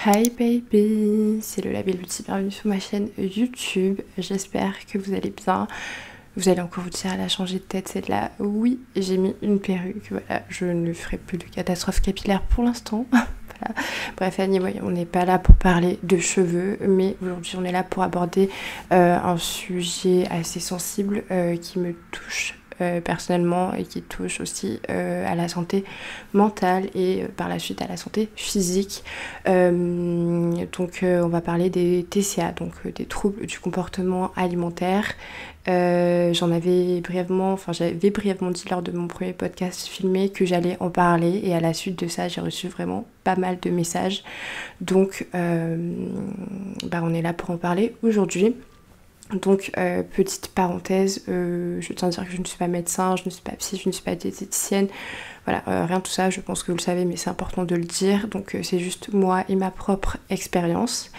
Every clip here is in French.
Hi baby, c'est le label Beauty, bienvenue sur ma chaîne YouTube. J'espère que vous allez bien. Vous allez encore vous dire, elle a changé de tête celle-là. Oui, j'ai mis une perruque, voilà, je ne ferai plus de catastrophe capillaire pour l'instant. Voilà. Bref, anyway, on n'est pas là pour parler de cheveux, mais aujourd'hui on est là pour aborder un sujet assez sensible qui me touche personnellement et qui touche aussi à la santé mentale et par la suite à la santé physique. Donc on va parler des TCA, donc des troubles du comportement alimentaire. J'avais brièvement dit lors de mon premier podcast filmé que j'allais en parler, et à la suite de ça j'ai reçu vraiment pas mal de messages, donc on est là pour en parler aujourd'hui. Donc petite parenthèse, je tiens à dire que je ne suis pas médecin, je ne suis pas psy, je ne suis pas diététicienne, voilà, rien de tout ça, je pense que vous le savez, mais c'est important de le dire. Donc c'est juste moi et ma propre expérience.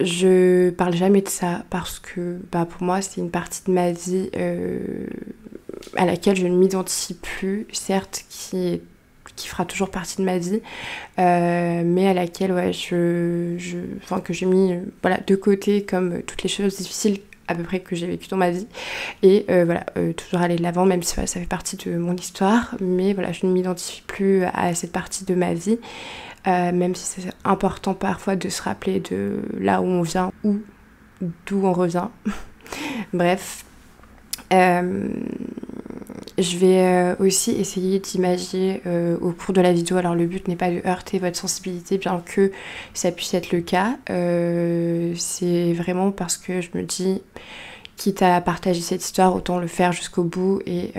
Je parle jamais de ça parce que pour moi c'est une partie de ma vie à laquelle je ne m'identifie plus, certes qui fera toujours partie de ma vie, mais à laquelle que j'ai mis de côté, comme toutes les choses difficiles à peu près que j'ai vécues dans ma vie, et toujours aller de l'avant, même si ça fait partie de mon histoire, mais voilà, je ne m'identifie plus à cette partie de ma vie. Même si c'est important parfois de se rappeler de là où on vient ou d'où on revient. Bref. Je vais aussi essayer d'imaginer au cours de la vidéo, alors le but n'est pas de heurter votre sensibilité, bien que ça puisse être le cas. C'est vraiment parce que je me dis, quitte à partager cette histoire, autant le faire jusqu'au bout et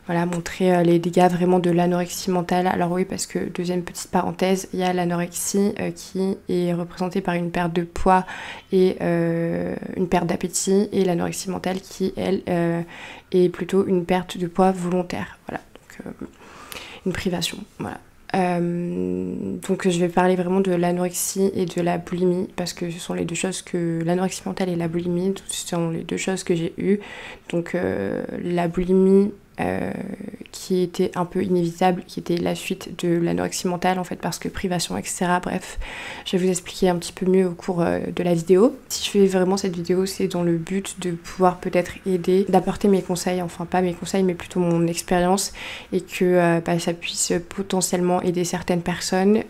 montrer les dégâts vraiment de l'anorexie mentale. Alors oui, parce que, deuxième petite parenthèse, il y a l'anorexie qui est représentée par une perte de poids et une perte d'appétit, et l'anorexie mentale qui, elle, est plutôt une perte de poids volontaire. Voilà, donc une privation, voilà. Donc je vais parler vraiment de l'anorexie et de la boulimie, parce que ce sont les deux choses que l'anorexie mentale et la boulimie, ce sont les deux choses que j'ai eues. Donc la boulimie qui était un peu inévitable, qui était la suite de l'anorexie mentale en fait, parce que privation, etc. Bref, je vais vous expliquer un petit peu mieux au cours de la vidéo. Si je fais vraiment cette vidéo, c'est dans le but de pouvoir peut-être aider, d'apporter mes conseils, enfin pas mes conseils mais plutôt mon expérience, et que ça puisse potentiellement aider certaines personnes,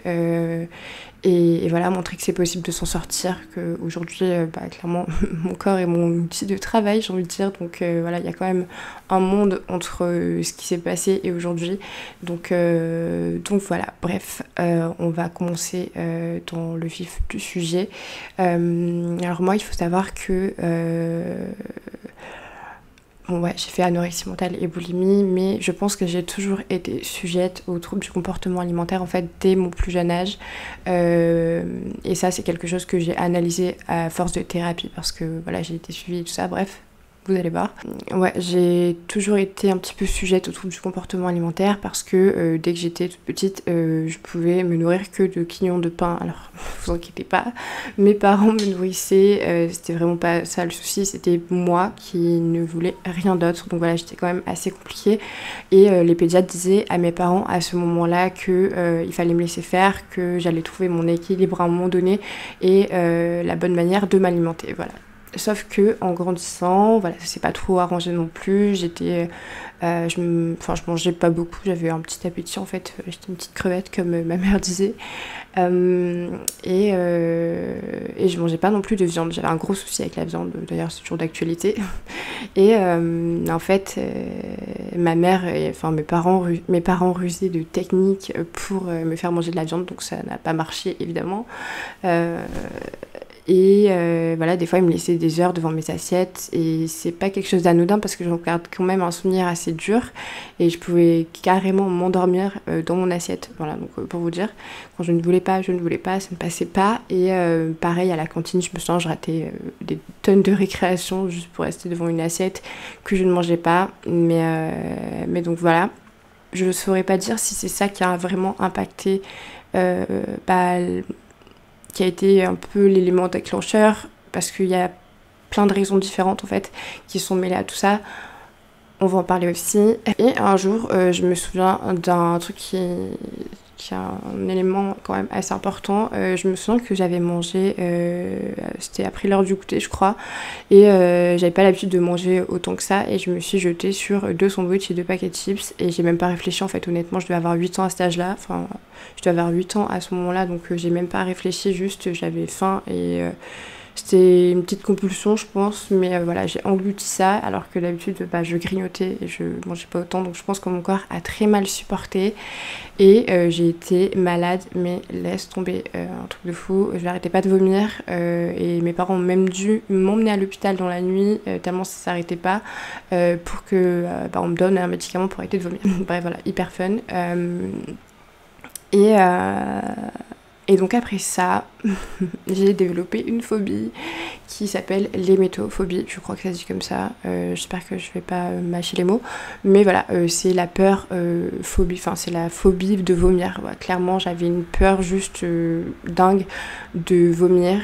et voilà, montrer que c'est possible de s'en sortir, qu'aujourd'hui, clairement, mon corps est mon outil de travail, j'ai envie de dire. Donc voilà, il y a quand même un monde entre ce qui s'est passé et aujourd'hui. Donc voilà, bref, on va commencer dans le vif du sujet. Alors moi, il faut savoir que... j'ai fait anorexie mentale et boulimie, mais je pense que j'ai toujours été sujette aux troubles du comportement alimentaire en fait dès mon plus jeune âge, et ça c'est quelque chose que j'ai analysé à force de thérapie, parce que voilà, j'ai été suivie et tout ça, bref. Vous allez voir. Ouais, j'ai toujours été un petit peu sujette aux troubles du comportement alimentaire, parce que dès que j'étais toute petite, je pouvais me nourrir que de quignons de pain. Alors, vous inquiétez pas, mes parents me nourrissaient, c'était vraiment pas ça le souci, c'était moi qui ne voulais rien d'autre. Donc voilà, j'étais quand même assez compliquée. Et les pédiatres disaient à mes parents à ce moment-là que il fallait me laisser faire, que j'allais trouver mon équilibre à un moment donné et la bonne manière de m'alimenter. Voilà. Sauf que en grandissant, voilà, ça s'est pas trop arrangé non plus. Je mangeais pas beaucoup, j'avais un petit appétit en fait, j'étais une petite crevette comme ma mère disait. Et je mangeais pas non plus de viande, j'avais un gros souci avec la viande, d'ailleurs c'est toujours d'actualité. Et en fait, ma mère, mes parents rusaient de techniques pour me faire manger de la viande, donc ça n'a pas marché évidemment. Et des fois ils me laissaient des heures devant mes assiettes, et c'est pas quelque chose d'anodin parce que j'en garde quand même un souvenir assez dur, et je pouvais carrément m'endormir dans mon assiette. Voilà, donc pour vous dire, quand je ne voulais pas, ça ne passait pas. Et pareil à la cantine, je ratais des tonnes de récréation juste pour rester devant une assiette que je ne mangeais pas, mais donc voilà, je ne saurais pas dire si c'est ça qui a vraiment impacté qui a été un peu l'élément déclencheur, parce qu'il y a plein de raisons différentes en fait qui sont mêlées à tout ça. on va en parler aussi. Et un jour, je me souviens d'un truc qui est un élément quand même assez important. Je me souviens que j'avais mangé, c'était après l'heure du goûter je crois, et j'avais pas l'habitude de manger autant que ça, et je me suis jetée sur 2 sandwichs et 2 paquets de chips, et j'ai même pas réfléchi en fait, honnêtement. Je devais avoir 8 ans à cet âge-là, enfin je devais avoir 8 ans à ce moment-là, donc j'ai même pas réfléchi, juste j'avais faim et c'était une petite compulsion je pense, mais voilà, j'ai englouti ça, alors que d'habitude je grignotais et je mangeais pas autant, donc je pense que mon corps a très mal supporté, et j'ai été malade, mais laisse tomber, un truc de fou. Je n'arrêtais pas de vomir, et mes parents ont même dû m'emmener à l'hôpital dans la nuit, tellement ça s'arrêtait pas, pour que on me donne un médicament pour arrêter de vomir. Bref voilà, hyper fun. Et, et donc après ça, j'ai développé une phobie qui s'appelle l'hémétophobie, je crois que ça se dit comme ça, j'espère que je vais pas mâcher les mots, mais voilà, c'est la peur, phobie, enfin c'est la phobie de vomir. Voilà, clairement j'avais une peur juste dingue de vomir,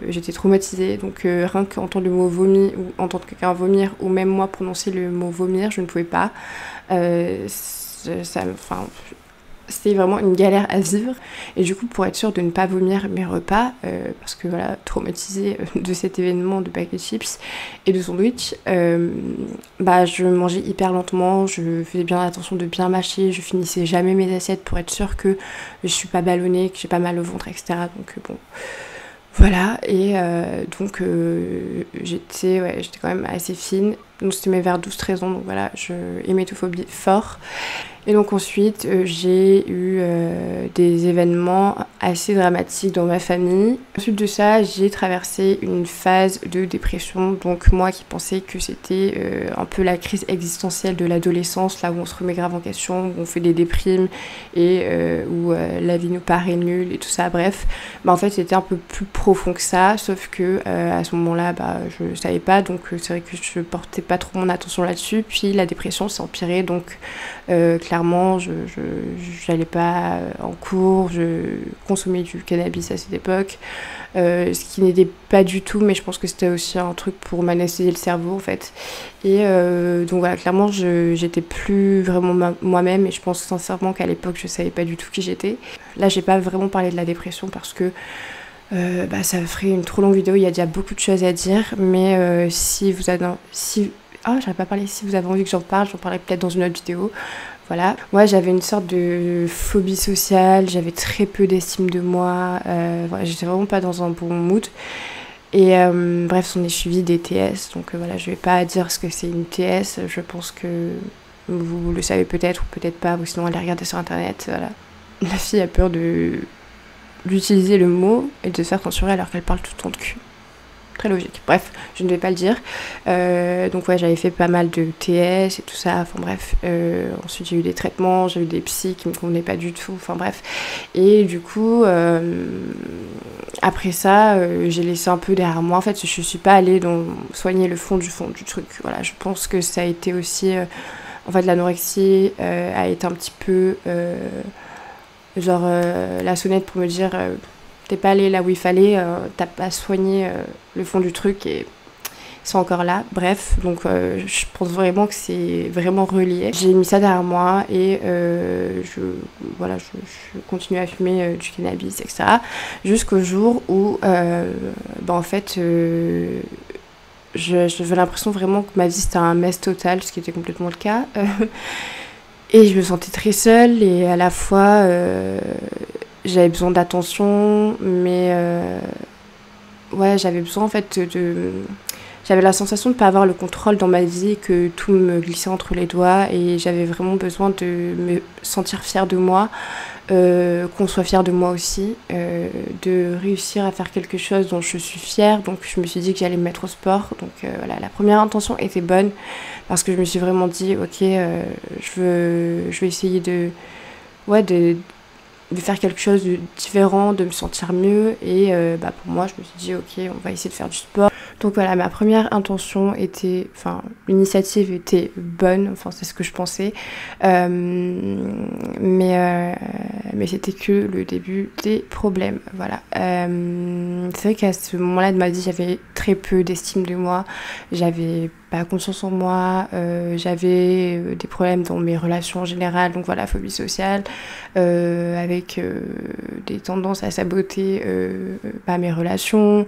j'étais traumatisée, donc rien qu'entendre le mot vomi, ou entendre quelqu'un vomir, ou même moi prononcer le mot vomir, je ne pouvais pas, c'était vraiment une galère à vivre, et du coup pour être sûre de ne pas vomir mes repas, parce que voilà, traumatisée de cet événement de paquet de chips et de sandwich, je mangeais hyper lentement, je faisais bien attention de bien mâcher, je finissais jamais mes assiettes pour être sûre que je suis pas ballonnée, que j'ai pas mal au ventre, etc. Donc bon, voilà, et donc j'étais quand même assez fine, donc c'était mes vers 12-13 ans, donc voilà, hémétophobie fort. Et donc ensuite, j'ai eu des événements assez dramatiques dans ma famille. Ensuite de ça, j'ai traversé une phase de dépression. Donc moi qui pensais que c'était un peu la crise existentielle de l'adolescence, là où on se remet grave en question, où on fait des déprimes et où la vie nous paraît nulle et tout ça. Bref, en fait c'était un peu plus profond que ça, sauf que à ce moment-là, je savais pas, donc c'est vrai que je portais pas trop mon attention là-dessus. Puis la dépression s'est empirée, donc clairement je j'allais pas en cours, je consommais du cannabis à cette époque, ce qui n'aidait pas du tout, mais je pense que c'était aussi un truc pour m'anesthésier le cerveau en fait, et donc voilà, clairement j'étais plus vraiment moi-même, et je pense sincèrement qu'à l'époque je savais pas du tout qui j'étais. Là j'ai pas vraiment parlé de la dépression parce que ça ferait une trop longue vidéo, il y a déjà beaucoup de choses à dire, mais si vous avez j'aurais pas parlé, si vous avez envie que j'en parlerai peut-être dans une autre vidéo. Voilà. Moi, j'avais une sorte de phobie sociale, j'avais très peu d'estime de moi, voilà, j'étais vraiment pas dans un bon mood. Et bref, s'en est suivi des TS, donc voilà, je vais pas dire ce que c'est une TS, je pense que vous le savez peut-être ou peut-être pas, ou sinon allez regarder sur internet, voilà. La fille a peur d'utiliser le mot et de se faire censurer alors qu'elle parle tout le temps de cul. Très logique. Bref, je ne vais pas le dire. Donc ouais, j'avais fait pas mal de TS et tout ça, enfin bref. Ensuite j'ai eu des traitements, j'ai eu des psys qui me convenaient pas du tout, enfin bref. Et du coup, après ça, j'ai laissé un peu derrière moi. En fait, je suis pas allée soigner le fond du truc. Voilà, je pense que ça a été aussi... en fait, l'anorexie a été un petit peu... la sonnette pour me dire... t'es pas allé là où il fallait, t'as pas soigné le fond du truc et c'est encore là. Bref, donc je pense vraiment que c'est vraiment relié. J'ai mis ça derrière moi et je continue à fumer du cannabis, etc. Jusqu'au jour où, en fait, j'avais l'impression vraiment que ma vie c'était un mess total, ce qui était complètement le cas. Et je me sentais très seule, et à la fois... j'avais besoin d'attention, mais j'avais besoin en fait j'avais la sensation de ne pas avoir le contrôle dans ma vie, que tout me glissait entre les doigts, et j'avais vraiment besoin de me sentir fière de moi, qu'on soit fier de moi aussi, de réussir à faire quelque chose dont je suis fière. Donc je me suis dit que j'allais me mettre au sport. Donc voilà, la première intention était bonne, parce que je me suis vraiment dit ok, je vais essayer de faire quelque chose de différent, de me sentir mieux, et pour moi je me suis dit ok, on va essayer de faire du sport. Donc voilà, ma première intention était, l'initiative était bonne, c'est ce que je pensais, mais mais c'était que le début des problèmes, voilà. C'est vrai qu'à ce moment-là de ma vie, j'avais très peu d'estime de moi, j'avais pas confiance en moi, j'avais des problèmes dans mes relations en général, donc voilà, phobie sociale, avec des tendances à saboter mes relations.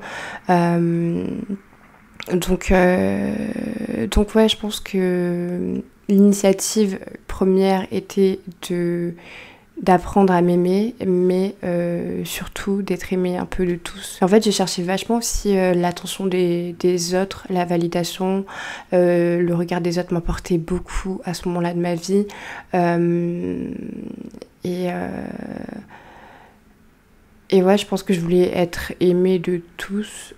Donc ouais, je pense que l'initiative première était d'apprendre à m'aimer, mais surtout d'être aimée un peu de tous. En fait, j'ai cherché vachement aussi l'attention des autres, la validation, le regard des autres m'apportait beaucoup à ce moment-là de ma vie. Et ouais, je pense que je voulais être aimée de tous.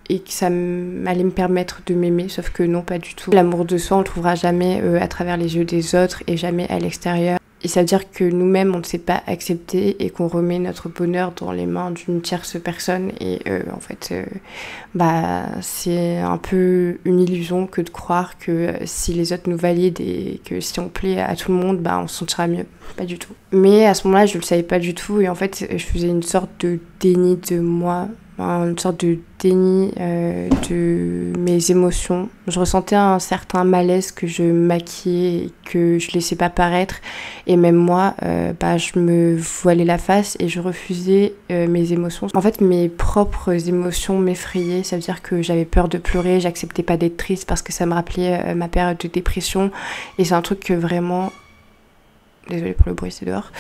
Et que ça allait me permettre de m'aimer, sauf que non, pas du tout. L'amour de soi, on le trouvera jamais à travers les yeux des autres et jamais à l'extérieur. Et ça veut dire que nous-mêmes, on ne sait pas accepter et qu'on remet notre bonheur dans les mains d'une tierce personne. Et en fait, c'est un peu une illusion que de croire que si les autres nous valident et que si on plaît à tout le monde, on se sentira mieux. Pas du tout. Mais à ce moment-là, je le savais pas du tout. Et en fait, je faisais une sorte de déni de moi, une sorte de déni de mes émotions. Je ressentais un certain malaise que je maquillais et que je laissais pas paraître. Et même moi, je me voilais la face et je refusais mes émotions. En fait, mes propres émotions m'effrayaient. Ça veut dire que j'avais peur de pleurer, j'acceptais pas d'être triste parce que ça me rappelait ma période de dépression. Et c'est un truc que vraiment... Désolée pour le bruit, c'est dehors.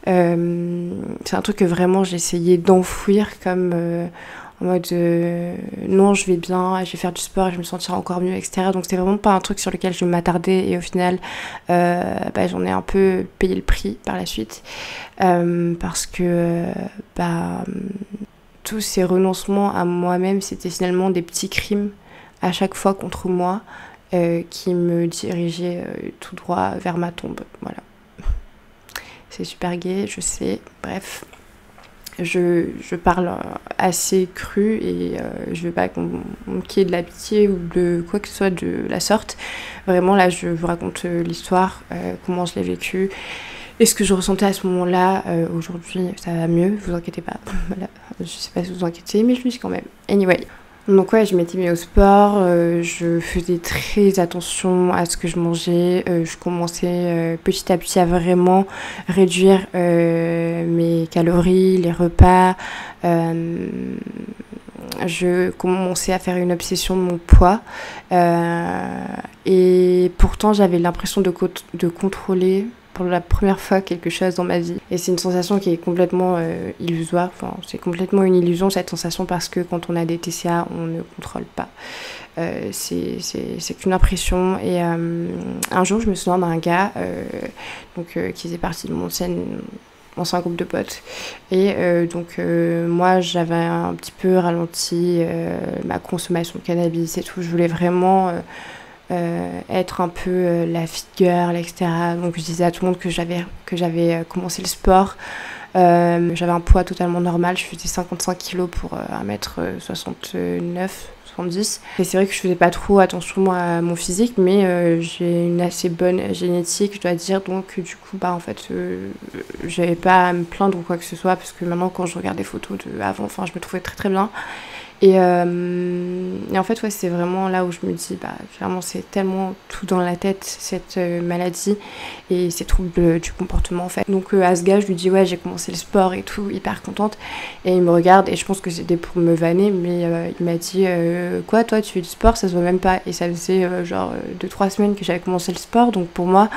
C'est un truc que vraiment j'essayais d'enfouir comme en mode non, je vais bien, je vais faire du sport et je me sentirai encore mieux, etc. Donc c'était vraiment pas un truc sur lequel je m'attardais et au final j'en ai un peu payé le prix par la suite parce que tous ces renoncements à moi-même, c'était finalement des petits crimes à chaque fois contre moi qui me dirigeaient tout droit vers ma tombe. Voilà. C'est super gay, je sais, bref. Je parle assez cru et je veux pas qu'il y ait de la pitié ou de quoi que ce soit de la sorte. Vraiment, là, je vous raconte l'histoire, comment je l'ai vécue et ce que je ressentais à ce moment-là. Aujourd'hui, ça va mieux, vous inquiétez pas. Voilà. Je sais pas si vous inquiétez, mais je le dis quand même. Anyway. Donc ouais, je m'étais mis au sport, je faisais très attention à ce que je mangeais, je commençais petit à petit à vraiment réduire mes calories, les repas, je commençais à faire une obsession de mon poids et pourtant j'avais l'impression de contrôler pour la première fois quelque chose dans ma vie. Et c'est une sensation qui est complètement illusoire, enfin c'est complètement une illusion cette sensation parce que quand on a des TCA, on ne contrôle pas. C'est qu'une impression et un jour je me souviens d'un gars qui faisait partie de mon ancien groupe de potes et moi j'avais un petit peu ralenti ma consommation de cannabis et tout, je voulais vraiment être un peu la fit girl, etc. Donc je disais à tout le monde que j'avais commencé le sport. J'avais un poids totalement normal, je faisais 55 kilos pour 1m69, 70. Et c'est vrai que je faisais pas trop attention moi, à mon physique, mais j'ai une assez bonne génétique, je dois dire. Donc du coup, j'avais pas à me plaindre ou quoi que ce soit, parce que maintenant quand je regarde des photos d'avant, je me trouvais très très bien. Et en fait, ouais, c'est vraiment là où je me dis, clairement, c'est tellement tout dans la tête, cette maladie et ces troubles du comportement, en fait. Donc, à ce gars, je lui dis, ouais, j'ai commencé le sport et tout, hyper contente. Et il me regarde, et je pense que c'était pour me vanner, mais il m'a dit, quoi, toi, tu fais du sport, ça se voit même pas. Et ça faisait 2-3 semaines que j'avais commencé le sport, donc pour moi,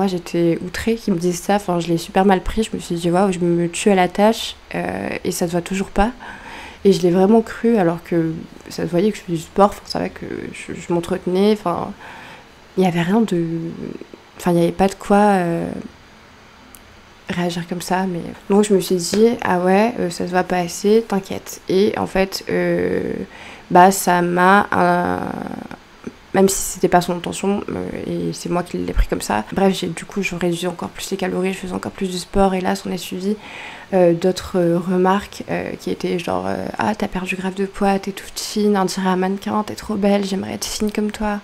j'étais outrée qu'il me dise ça. Enfin, je l'ai super mal pris, je me suis dit, waouh, je me tue à la tâche, et ça se voit toujours pas. Et je l'ai vraiment cru alors que ça se voyait que je faisais du sport, ça va que je m'entretenais, il n'y avait rien de... il n'y avait pas de quoi réagir comme ça, mais... Donc je me suis dit, ah ouais, ça se voit pas assez, t'inquiète. Et en fait, ça m'a... Même si c'était pas son intention, et c'est moi qui l'ai pris comme ça. Bref, je réduisais encore plus les calories, je faisais encore plus de sport, et là, s'en est suivi d'autres remarques qui étaient genre ah, t'as perdu grave de poids, t'es toute fine, on dirait un mannequin, t'es trop belle, j'aimerais être fine comme toi.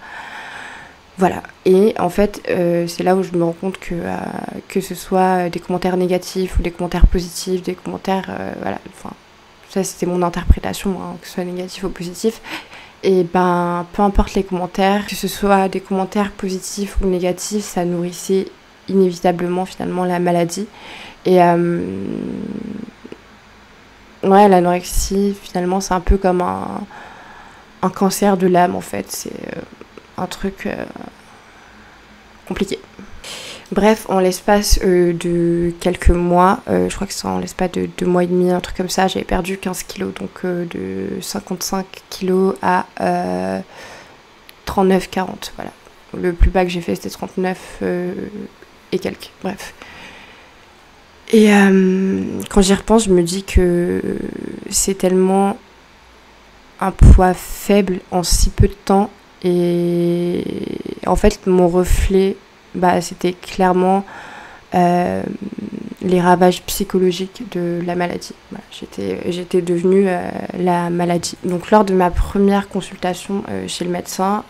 Voilà, et en fait, c'est là où je me rends compte que ce soit des commentaires négatifs ou des commentaires positifs, des commentaires, voilà, enfin, ça c'était mon interprétation, hein, que ce soit négatif ou positif, et ben, peu importe les commentaires, que ce soit des commentaires positifs ou négatifs, ça nourrissait inévitablement finalement la maladie. Et ouais, l'anorexie, finalement, c'est un peu comme un cancer de l'âme, en fait, c'est un truc compliqué. Bref, en l'espace de quelques mois, je crois que c'est en l'espace de 2 mois et demi, un truc comme ça, j'avais perdu 15 kilos, donc de 55 kilos à 39-40, voilà. Le plus bas que j'ai fait, c'était 39 et quelques, bref. Et quand j'y repense, je me dis que c'est tellement un poids faible en si peu de temps, et en fait, mon reflet, c'était clairement les ravages psychologiques de la maladie. Voilà, j'étais devenue la maladie. Donc lors de ma première consultation chez le médecin,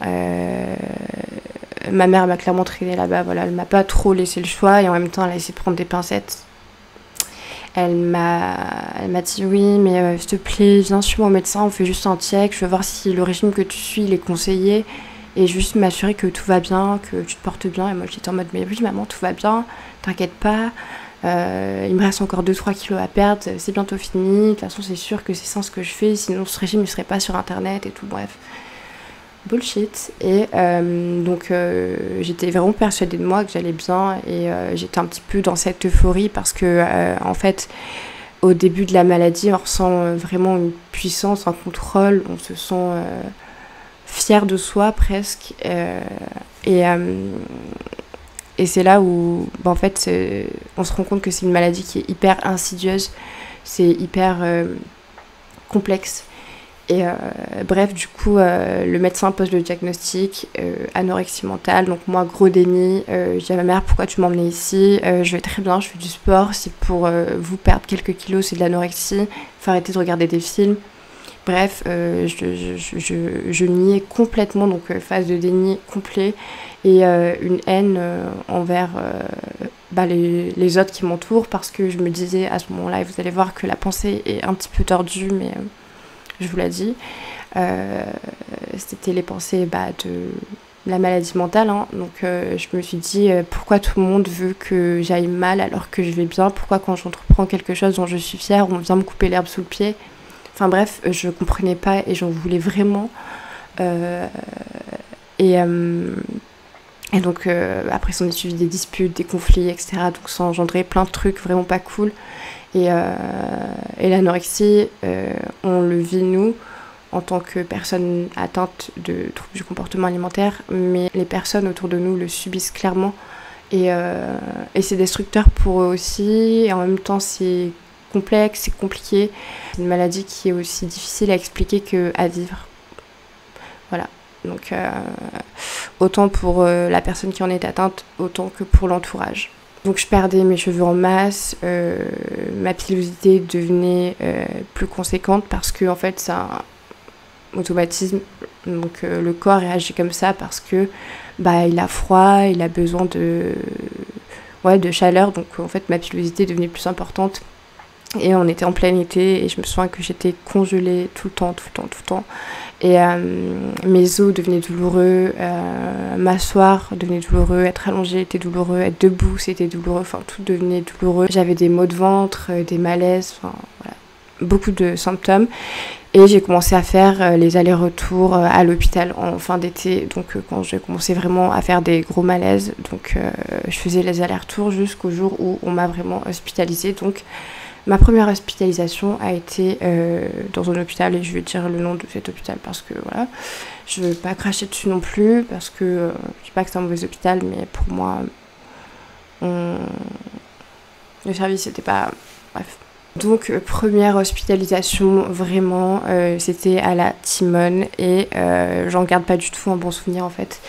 ma mère m'a clairement traînée là-bas. Voilà, elle m'a pas trop laissé le choix et en même temps elle a essayé de prendre des pincettes. Elle m'a dit oui, mais s'il te plaît, viens sur mon médecin, on fait juste un check, je veux voir si le régime que tu suis il est conseillé. Et juste m'assurer que tout va bien, que tu te portes bien. Et moi j'étais en mode mais oui maman, tout va bien, t'inquiète pas, il me reste encore 2-3 kilos à perdre, c'est bientôt fini, de toute façon c'est sûr que c'est ça ce que je fais, sinon ce régime ne serait pas sur internet et tout, bref. Bullshit. Et donc j'étais vraiment persuadée de moi que j'allais bien et j'étais un petit peu dans cette euphorie parce que en fait au début de la maladie on ressent vraiment une puissance, un contrôle, on se sent fier de soi presque et c'est là où en fait on se rend compte que c'est une maladie qui est hyper insidieuse, c'est hyper complexe et bref du coup le médecin pose le diagnostic anorexie mentale, donc moi gros déni, je dis à ma mère pourquoi tu m'emmenais ici, je vais très bien, je fais du sport, si pour vous perdre quelques kilos c'est de l'anorexie, faut arrêter de regarder des films. Bref, je niais complètement, donc phase de déni complet et une haine envers les autres qui m'entourent parce que je me disais à ce moment-là, et vous allez voir que la pensée est un petit peu tordue, mais je vous l'ai dit, c'était les pensées de la maladie mentale, hein. Donc je me suis dit pourquoi tout le monde veut que j'aille mal alors que je vais bien, pourquoi quand j'entreprends quelque chose dont je suis fière, on vient me couper l'herbe sous le pied. Enfin bref, je comprenais pas et j'en voulais vraiment. Et donc après s'en est suivi des disputes, des conflits, etc. Donc ça engendrait plein de trucs vraiment pas cool. Et l'anorexie, on le vit nous en tant que personnes atteintes de troubles du comportement alimentaire, mais les personnes autour de nous le subissent clairement. Et c'est destructeur pour eux aussi. Et en même temps, c'est complexe, c'est compliqué. C'est une maladie qui est aussi difficile à expliquer qu'à vivre. Voilà. Donc autant pour la personne qui en est atteinte, autant que pour l'entourage. Donc je perdais mes cheveux en masse, ma pilosité devenait plus conséquente parce que en fait c'est un automatisme. Donc le corps réagit comme ça parce que il a froid, il a besoin de chaleur. Donc en fait ma pilosité devenait plus importante. Et on était en plein été et je me souviens que j'étais congelée tout le temps. Et mes os devenaient douloureux, m'asseoir devenait douloureux, être allongée était douloureux, être debout c'était douloureux, enfin tout devenait douloureux. J'avais des maux de ventre, des malaises, enfin voilà, beaucoup de symptômes. Et j'ai commencé à faire les allers-retours à l'hôpital en fin d'été, donc quand j'ai commencé vraiment à faire des gros malaises. Donc je faisais les allers-retours jusqu'au jour où on m'a vraiment hospitalisée. Donc ma première hospitalisation a été dans un hôpital, et je vais dire le nom de cet hôpital parce que voilà, je ne veux pas cracher dessus non plus, parce que je dis pas que c'est un mauvais hôpital, mais pour moi, le service n'était pas... Bref. Donc première hospitalisation, vraiment, c'était à la Timone, et j'en garde pas du tout un bon souvenir en fait.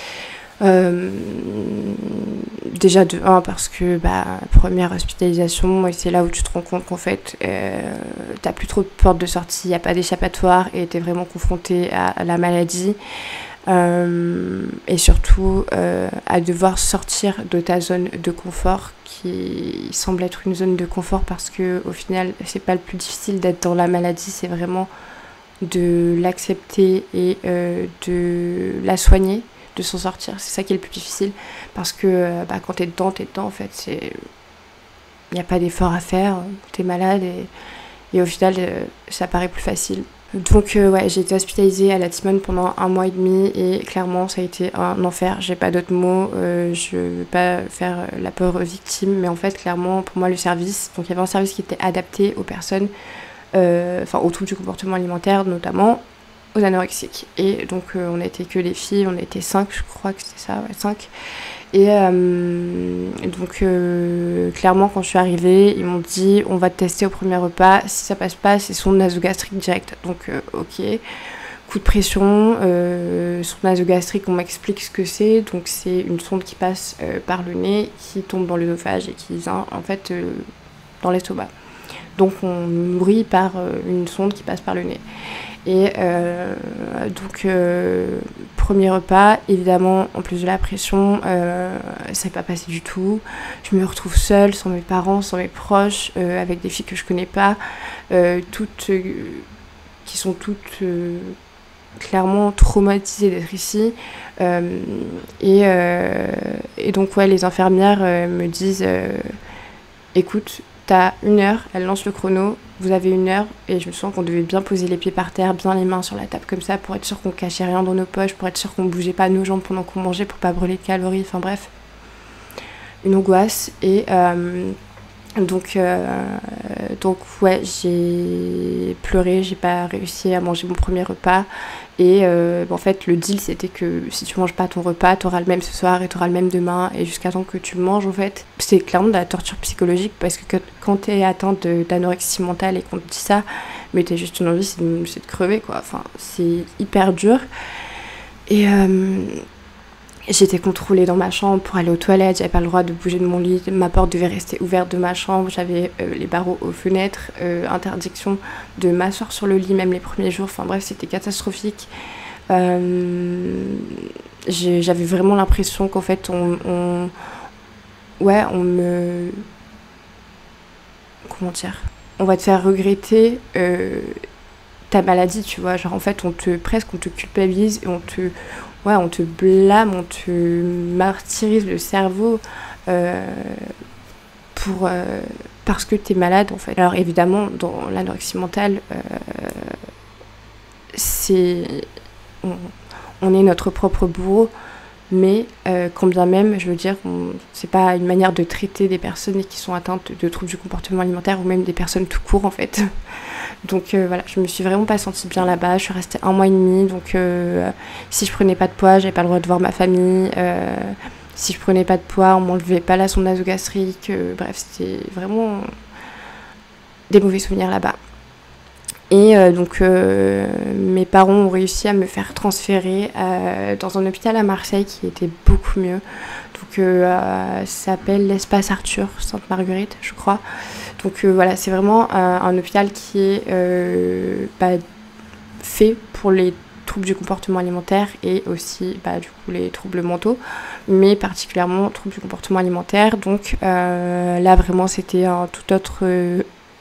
Déjà de 1 parce que première hospitalisation, et c'est là où tu te rends compte qu'en fait t'as plus trop de portes de sortie, il n'y a pas d'échappatoire et t'es vraiment confronté à la maladie. Et surtout à devoir sortir de ta zone de confort qui semble être une zone de confort parce que au final c'est pas le plus difficile d'être dans la maladie, c'est vraiment de l'accepter et de la soigner, de s'en sortir, c'est ça qui est le plus difficile parce que quand t'es dedans en fait, il n'y a pas d'effort à faire, t'es malade et au final ça paraît plus facile. Donc ouais, j'ai été hospitalisée à la Timone pendant 1 mois et demi et clairement ça a été un enfer, j'ai pas d'autres mots, je veux pas faire la pauvre victime, mais en fait clairement pour moi le service, donc il y avait un service qui était adapté aux personnes, aux troubles du comportement alimentaire, notamment aux anorexiques. Et donc on n'était que les filles, on était 5, je crois que c'était ça, ouais, 5. Et donc clairement quand je suis arrivée, ils m'ont dit on va te tester au premier repas, si ça passe pas c'est sonde nasogastrique direct. Donc ok, coup de pression, sonde nasogastrique, on m'explique ce que c'est. Donc c'est une sonde qui passe par le nez, qui tombe dans l'œsophage et qui vient en fait dans l'estomac. Donc on nourrit par une sonde qui passe par le nez. Et donc premier repas, évidemment en plus de la pression, ça n'est pas passé du tout. Je me retrouve seule, sans mes parents, sans mes proches, avec des filles que je connais pas, qui sont toutes clairement traumatisées d'être ici. Et donc ouais, les infirmières me disent écoute, t'as 1 heure, elle lance le chrono, vous avez 1 heure, et je me sens qu'on devait bien poser les pieds par terre, bien les mains sur la table comme ça, pour être sûr qu'on cachait rien dans nos poches, pour être sûr qu'on bougeait pas nos jambes pendant qu'on mangeait, pour pas brûler de calories, enfin bref, une angoisse. Et donc ouais, j'ai pleuré, j'ai pas réussi à manger mon premier repas. Et en fait le deal c'était que si tu manges pas ton repas, t'auras le même ce soir et t'auras le même demain, et jusqu'à temps que tu le manges en fait. C'est clairement de la torture psychologique parce que quand t'es atteinte d'anorexie mentale et qu'on te dit ça, mais t'as juste une envie c'est de crever quoi, enfin c'est hyper dur. Et j'étais contrôlée dans ma chambre pour aller aux toilettes, j'avais pas le droit de bouger de mon lit, ma porte devait rester ouverte de ma chambre, j'avais les barreaux aux fenêtres, interdiction de m'asseoir sur le lit même les premiers jours, enfin bref c'était catastrophique. J'avais vraiment l'impression qu'en fait on va te faire regretter ta maladie, tu vois, genre en fait on te culpabilise et on te blâme, on te martyrise le cerveau parce que t'es malade en fait. Alors évidemment dans l'anorexie mentale on est notre propre bourreau, mais quand bien même, je veux dire, c'est pas une manière de traiter des personnes qui sont atteintes de troubles du comportement alimentaire ou même des personnes tout court en fait. Donc voilà, je me suis vraiment pas sentie bien là-bas, je suis restée 1 mois et demi, donc si je prenais pas de poids, j'avais pas le droit de voir ma famille, si je prenais pas de poids, on m'enlevait pas la sonde nasogastrique, bref, c'était vraiment des mauvais souvenirs là-bas. Et donc mes parents ont réussi à me faire transférer dans un hôpital à Marseille qui était beaucoup mieux. Donc ça s'appelle l'Espace Arthur, Sainte-Marguerite, je crois. Donc voilà, c'est vraiment un hôpital qui est fait pour les troubles du comportement alimentaire et aussi du coup les troubles mentaux, mais particulièrement troubles du comportement alimentaire. Donc là vraiment c'était un tout autre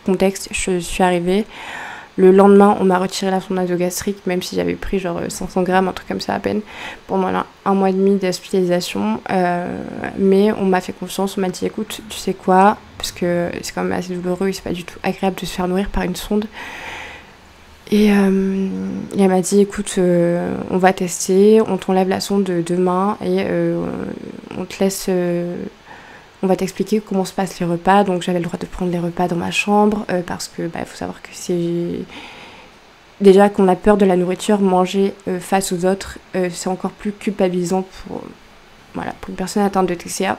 contexte. Je suis arrivée. Le lendemain, on m'a retiré la sonde nasogastrique, même si j'avais pris genre 500 grammes, un truc comme ça à peine, pendant 1 mois et demi d'hospitalisation. Mais on m'a fait confiance, on m'a dit écoute, tu sais quoi, parce que c'est quand même assez douloureux et c'est pas du tout agréable de se faire nourrir par une sonde. Et elle m'a dit écoute, on va tester, on t'enlève la sonde demain et on te laisse... on va t'expliquer comment se passent les repas. Donc j'avais le droit de prendre les repas dans ma chambre parce que faut savoir que c'est déjà qu'on a peur de la nourriture, manger face aux autres, c'est encore plus culpabilisant pour une personne atteinte de TCA.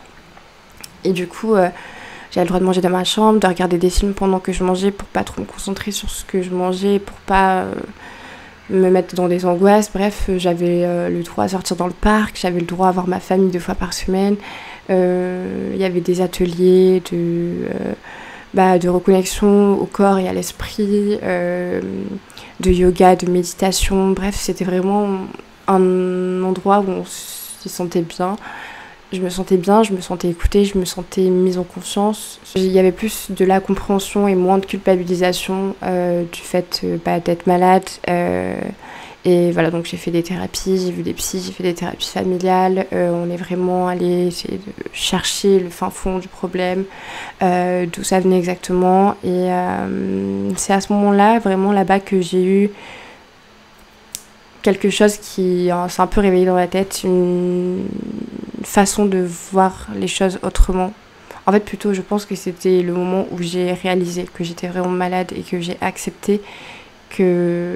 Et du coup j'avais le droit de manger dans ma chambre, de regarder des films pendant que je mangeais pour pas trop me concentrer sur ce que je mangeais, pour pas me mettre dans des angoisses. Bref, j'avais le droit à sortir dans le parc, j'avais le droit à voir ma famille 2 fois par semaine. Il y avait des ateliers de reconnexion au corps et à l'esprit, de yoga, de méditation. Bref, c'était vraiment un endroit où on s'y sentait bien. Je me sentais bien, je me sentais écoutée, je me sentais mise en confiance. Il y avait plus de la compréhension et moins de culpabilisation du fait d'être malade. Et voilà, donc j'ai fait des thérapies, j'ai vu des psys, j'ai fait des thérapies familiales. On est vraiment allé essayer de chercher le fin fond du problème, d'où ça venait exactement. Et c'est à ce moment-là, vraiment là-bas, que j'ai eu quelque chose qui s'est un peu réveillé dans la tête, une façon de voir les choses autrement. En fait, plutôt, je pense que c'était le moment où j'ai réalisé que j'étais vraiment malade et que j'ai accepté que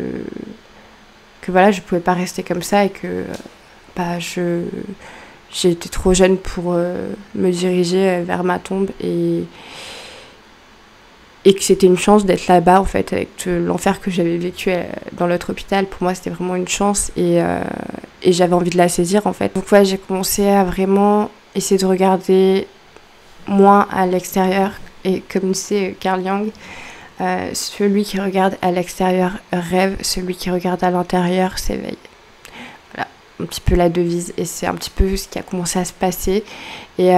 voilà, je pouvais pas rester comme ça et que j'étais trop jeune pour me diriger vers ma tombe et que c'était une chance d'être là-bas, en fait, avec l'enfer que j'avais vécu dans l'autre hôpital. Pour moi, c'était vraiment une chance et j'avais envie de la saisir, en fait. Donc ouais, j'ai commencé à vraiment essayer de regarder moins à l'extérieur. Et comme c'est Carl Jung, celui qui regarde à l'extérieur rêve, celui qui regarde à l'intérieur s'éveille. Voilà, un petit peu la devise. Et c'est un petit peu ce qui a commencé à se passer. Et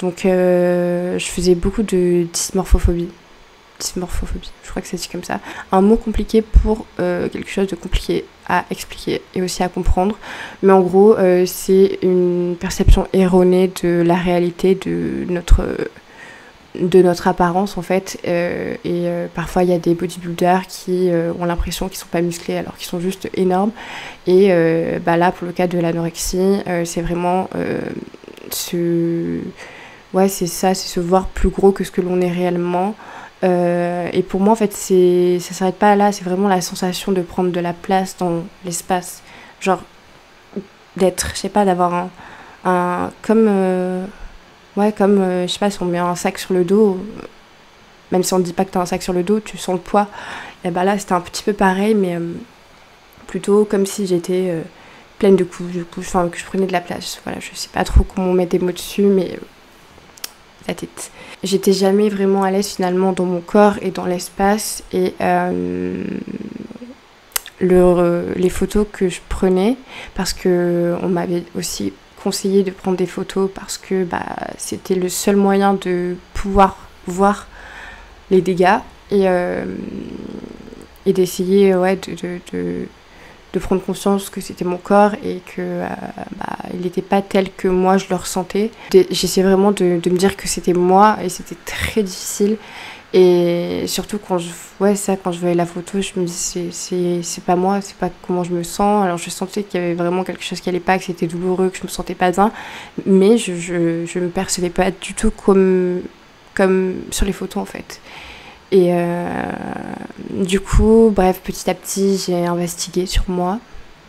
donc, je faisais beaucoup de dysmorphophobie. Dysmorphophobie, je crois que c'est dit comme ça. Un mot compliqué pour quelque chose de compliqué à expliquer et aussi à comprendre. Mais en gros, c'est une perception erronée de la réalité de notre apparence, en fait. Parfois, il y a des bodybuilders qui ont l'impression qu'ils sont pas musclés alors qu'ils sont juste énormes. Et là, pour le cas de l'anorexie, c'est vraiment ouais, c'est ça, c'est se voir plus gros que ce que l'on est réellement. Et pour moi, en fait, ça s'arrête pas là, c'est vraiment la sensation de prendre de la place dans l'espace. Genre, d'être, je sais pas, d'avoir comme, je sais pas, si on met un sac sur le dos, même si on ne dit pas que t'as un sac sur le dos, tu sens le poids. Et là, c'était un petit peu pareil, mais plutôt comme si j'étais pleine de couches, enfin, que je prenais de la place. Voilà, je sais pas trop comment mettre des mots dessus, mais la tête. J'étais jamais vraiment à l'aise finalement dans mon corps et dans l'espace et les photos que je prenais, parce que on m'avait aussi conseillé de prendre des photos parce que c'était le seul moyen de pouvoir voir les dégâts et d'essayer de prendre conscience que c'était mon corps et que il n'était pas tel que moi je le ressentais. J'essayais vraiment de me dire que c'était moi et c'était très difficile. Et surtout quand je voyais la photo, je me dis c'est pas moi, c'est pas comment je me sens. Alors je sentais qu'il y avait vraiment quelque chose qui allait pas, que c'était douloureux, que je me sentais pas bien, mais je me percevais pas du tout comme sur les photos, en fait. Et du coup, bref, petit à petit, j'ai investigué sur moi.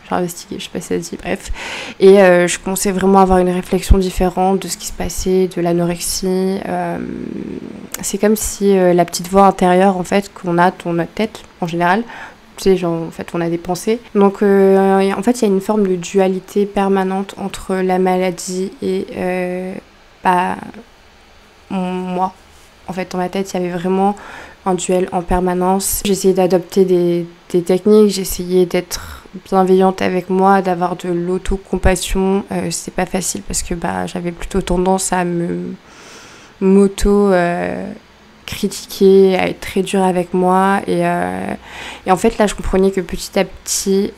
Je sais pas si ça se dit, bref. Et je commençais vraiment à avoir une réflexion différente de ce qui se passait, de l'anorexie. C'est comme si la petite voix intérieure, en fait, qu'on a dans notre tête, en général, tu sais, genre, en fait, on a des pensées. Donc, en fait, il y a une forme de dualité permanente entre la maladie et moi. En fait, dans ma tête, il y avait vraiment un duel en permanence. J'essayais d'adopter des techniques, j'essayais d'être bienveillante avec moi, d'avoir de l'auto-compassion. C'est pas facile parce que j'avais plutôt tendance à critiquer, à être très dure avec moi. Et en fait, là, je comprenais que petit à petit,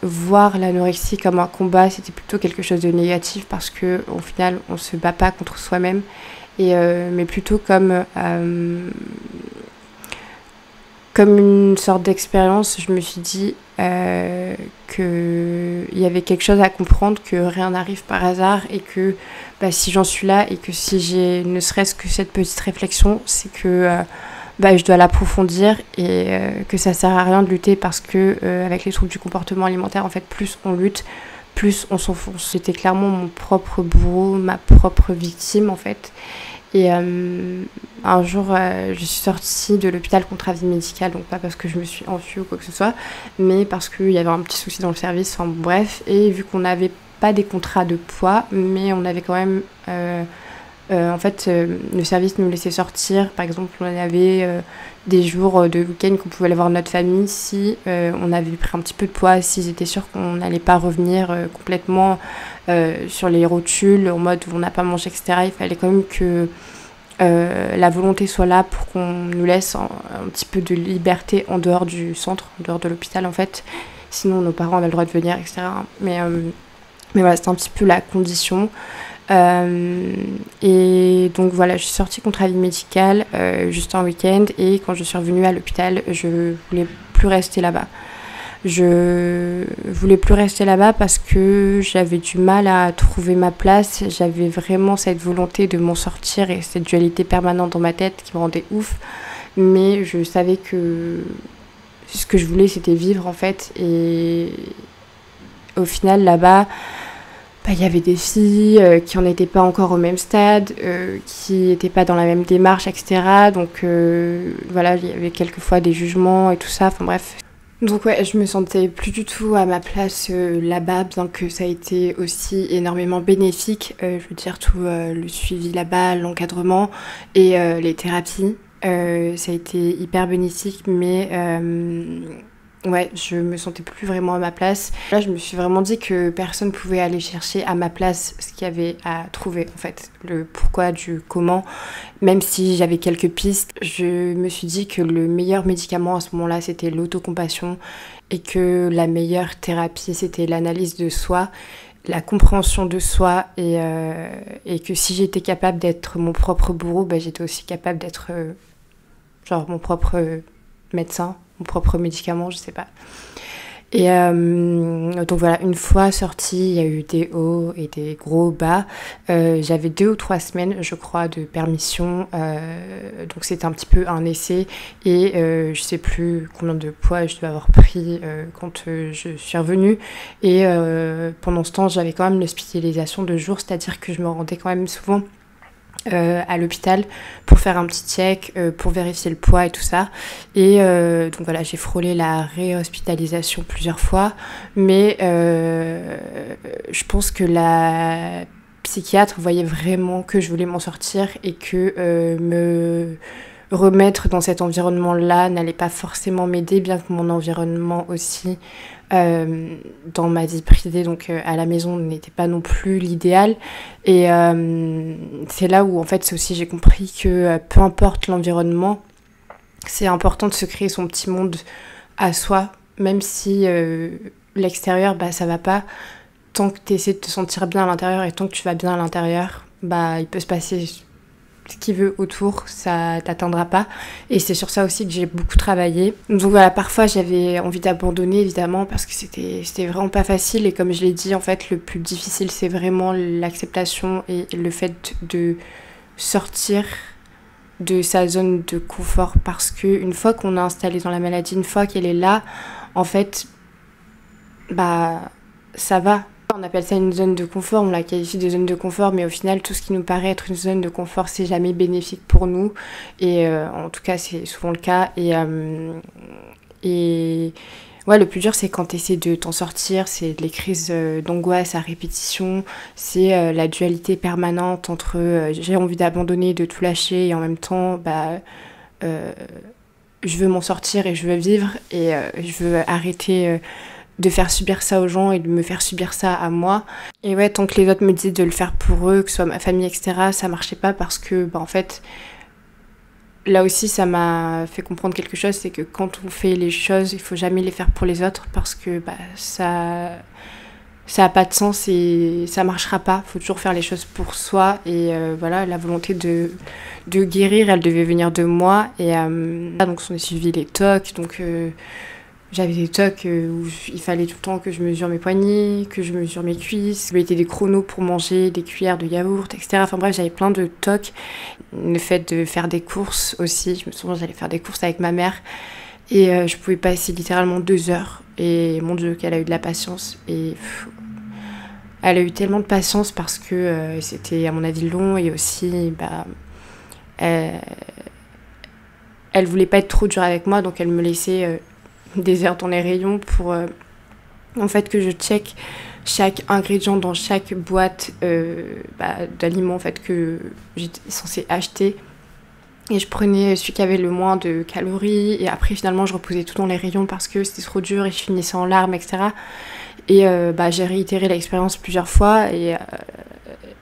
voir l'anorexie comme un combat, c'était plutôt quelque chose de négatif parce qu'au final, on se bat pas contre soi-même. Mais plutôt comme une sorte d'expérience. Je me suis dit qu'il y avait quelque chose à comprendre, que rien n'arrive par hasard et que si j'en suis là et que si j'ai ne serait-ce que cette petite réflexion, c'est que je dois l'approfondir et que ça sert à rien de lutter parce que avec les troubles du comportement alimentaire, en fait, plus on lutte, plus on s'enfonce. C'était clairement mon propre bourreau, ma propre victime, en fait. Et un jour, je suis sortie de l'hôpital contre avis médical, donc pas parce que je me suis enfuie ou quoi que ce soit, mais parce qu'il y avait un petit souci dans le service, enfin bref. Et vu qu'on n'avait pas des contrats de poids, mais on avait quand même En fait, le service nous laissait sortir. Par exemple, on avait des jours de week-end qu'on pouvait aller voir notre famille si on avait pris un petit peu de poids, s'ils étaient sûrs qu'on n'allait pas revenir complètement sur les rotules, en mode où on n'a pas mangé, etc. Il fallait quand même que la volonté soit là pour qu'on nous laisse un petit peu de liberté en dehors du centre, en dehors de l'hôpital en fait. Sinon, nos parents avaient le droit de venir, etc. Mais voilà, c'était un petit peu la condition. Et donc voilà, je suis sortie contre avis médical juste un week-end, et quand je suis revenue à l'hôpital, je voulais plus rester là-bas. Je voulais plus rester là-bas parce que j'avais du mal à trouver ma place. J'avais vraiment cette volonté de m'en sortir et cette dualité permanente dans ma tête qui me rendait ouf. Mais je savais que ce que je voulais, c'était vivre en fait. Et au final, là-bas, il y avait des filles qui n'en étaient pas encore au même stade, qui n'étaient pas dans la même démarche, etc. Donc voilà, il y avait quelquefois des jugements et tout ça. Enfin bref. Donc ouais, je me sentais plus du tout à ma place là-bas, bien que ça a été aussi énormément bénéfique. Je veux dire, tout le suivi là-bas, l'encadrement et les thérapies. Ça a été hyper bénéfique, mais ouais, je me sentais plus vraiment à ma place. Là, je me suis vraiment dit que personne pouvait aller chercher à ma place ce qu'il y avait à trouver, en fait, le pourquoi du comment. Même si j'avais quelques pistes, je me suis dit que le meilleur médicament à ce moment-là, c'était l'autocompassion, et que la meilleure thérapie, c'était l'analyse de soi, la compréhension de soi, et que si j'étais capable d'être mon propre bourreau, bah, j'étais aussi capable d'être genre mon propre médecin, mon propre médicament, je sais pas. Et donc voilà, une fois sortie, il y a eu des hauts et des gros bas. J'avais 2 ou 3 semaines, je crois, de permission. Donc c'était un petit peu un essai. Et je sais plus combien de poids je devais avoir pris quand je suis revenue. Et pendant ce temps, j'avais quand même l'hospitalisation de jour, c'est-à-dire que je me rendais quand même souvent à l'hôpital pour faire un petit check, pour vérifier le poids et tout ça. Et donc voilà, j'ai frôlé la réhospitalisation plusieurs fois, mais je pense que la psychiatre voyait vraiment que je voulais m'en sortir, et que me remettre dans cet environnement-là n'allait pas forcément m'aider, bien que mon environnement aussi dans ma vie privée, donc à la maison, n'était pas non plus l'idéal. Et c'est là où en fait aussi j'ai compris que peu importe l'environnement, c'est important de se créer son petit monde à soi, même si l'extérieur, bah ça va pas. Tant que tu essaies de te sentir bien à l'intérieur, et tant que tu vas bien à l'intérieur, bah il peut se passer ce qu'il veut autour, ça t'atteindra pas. Et c'est sur ça aussi que j'ai beaucoup travaillé. Donc voilà, parfois j'avais envie d'abandonner, évidemment, parce que c'était vraiment pas facile. Et comme je l'ai dit, en fait, le plus difficile, c'est vraiment l'acceptation et le fait de sortir de sa zone de confort. Parce qu'une fois qu'on est installé dans la maladie, une fois qu'elle est là, en fait, bah ça va. On appelle ça une zone de confort, on la qualifie de zone de confort, mais au final, tout ce qui nous paraît être une zone de confort, c'est jamais bénéfique pour nous. Et en tout cas, c'est souvent le cas. Et ouais, le plus dur, c'est quand tu essaies de t'en sortir, c'est les crises d'angoisse à répétition, c'est la dualité permanente entre j'ai envie d'abandonner, de tout lâcher, et en même temps, bah, je veux m'en sortir et je veux vivre, et je veux arrêter de faire subir ça aux gens et de me faire subir ça à moi. Et ouais, tant que les autres me disaient de le faire pour eux, que ce soit ma famille, etc., ça marchait pas, parce que, bah, en fait, là aussi, ça m'a fait comprendre quelque chose, c'est que quand on fait les choses, il faut jamais les faire pour les autres, parce que bah, ça a pas de sens et ça marchera pas. Faut toujours faire les choses pour soi. Et voilà, la volonté de guérir, elle devait venir de moi. Et donc on a suivi les TOC, donc j'avais des tocs où il fallait tout le temps que je mesure mes poignets, que je mesure mes cuisses. Je mettais des chronos pour manger, des cuillères de yaourt, etc. Enfin bref, j'avais plein de tocs. Le fait de faire des courses aussi. Je me souviens, j'allais faire des courses avec ma mère. Et je pouvais passer littéralement 2 heures. Et mon Dieu, qu'elle a eu de la patience. Et elle a eu tellement de patience parce que c'était, à mon avis, long. Et aussi, bah, elle voulait pas être trop dure avec moi. Donc elle me laissait des heures dans les rayons pour en fait que je check chaque ingrédient dans chaque boîte d'aliments en fait, que j'étais censée acheter. Et je prenais celui qui avait le moins de calories. Et après, finalement, je reposais tout dans les rayons parce que c'était trop dur et je finissais en larmes, etc. Et j'ai réitéré l'expérience plusieurs fois.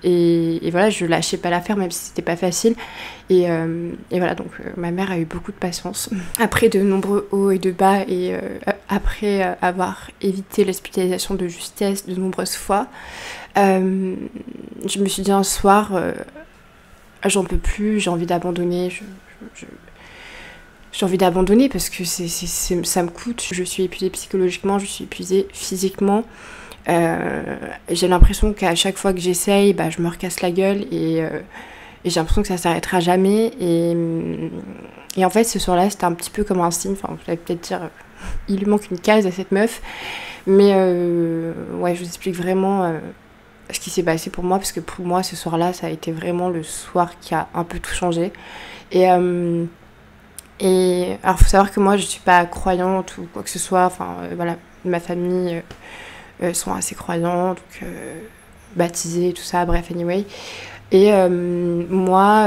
Et voilà, je lâchais pas l'affaire, même si c'était pas facile. Et voilà, donc ma mère a eu beaucoup de patience. Après de nombreux hauts et de bas, et après avoir évité l'hospitalisation de justesse de nombreuses fois, je me suis dit un soir... j'en peux plus, j'ai envie d'abandonner, j'ai envie d'abandonner parce que ça me coûte. Je suis épuisée psychologiquement, je suis épuisée physiquement. J'ai l'impression qu'à chaque fois que j'essaye, je me recasse la gueule et j'ai l'impression que ça s'arrêtera jamais. Et en fait, ce soir-là, c'était un petit peu comme un signe. Enfin, vous allez peut-être dire, il lui manque une case à cette meuf. Mais ouais, je vous explique vraiment... ce qui s'est passé pour moi, parce que pour moi ce soir-là ça a été vraiment le soir qui a un peu tout changé. Et alors faut savoir que moi je suis pas croyante ou quoi que ce soit, enfin voilà, ma famille sont assez croyants, donc baptisés, tout ça, bref, anyway. Et moi,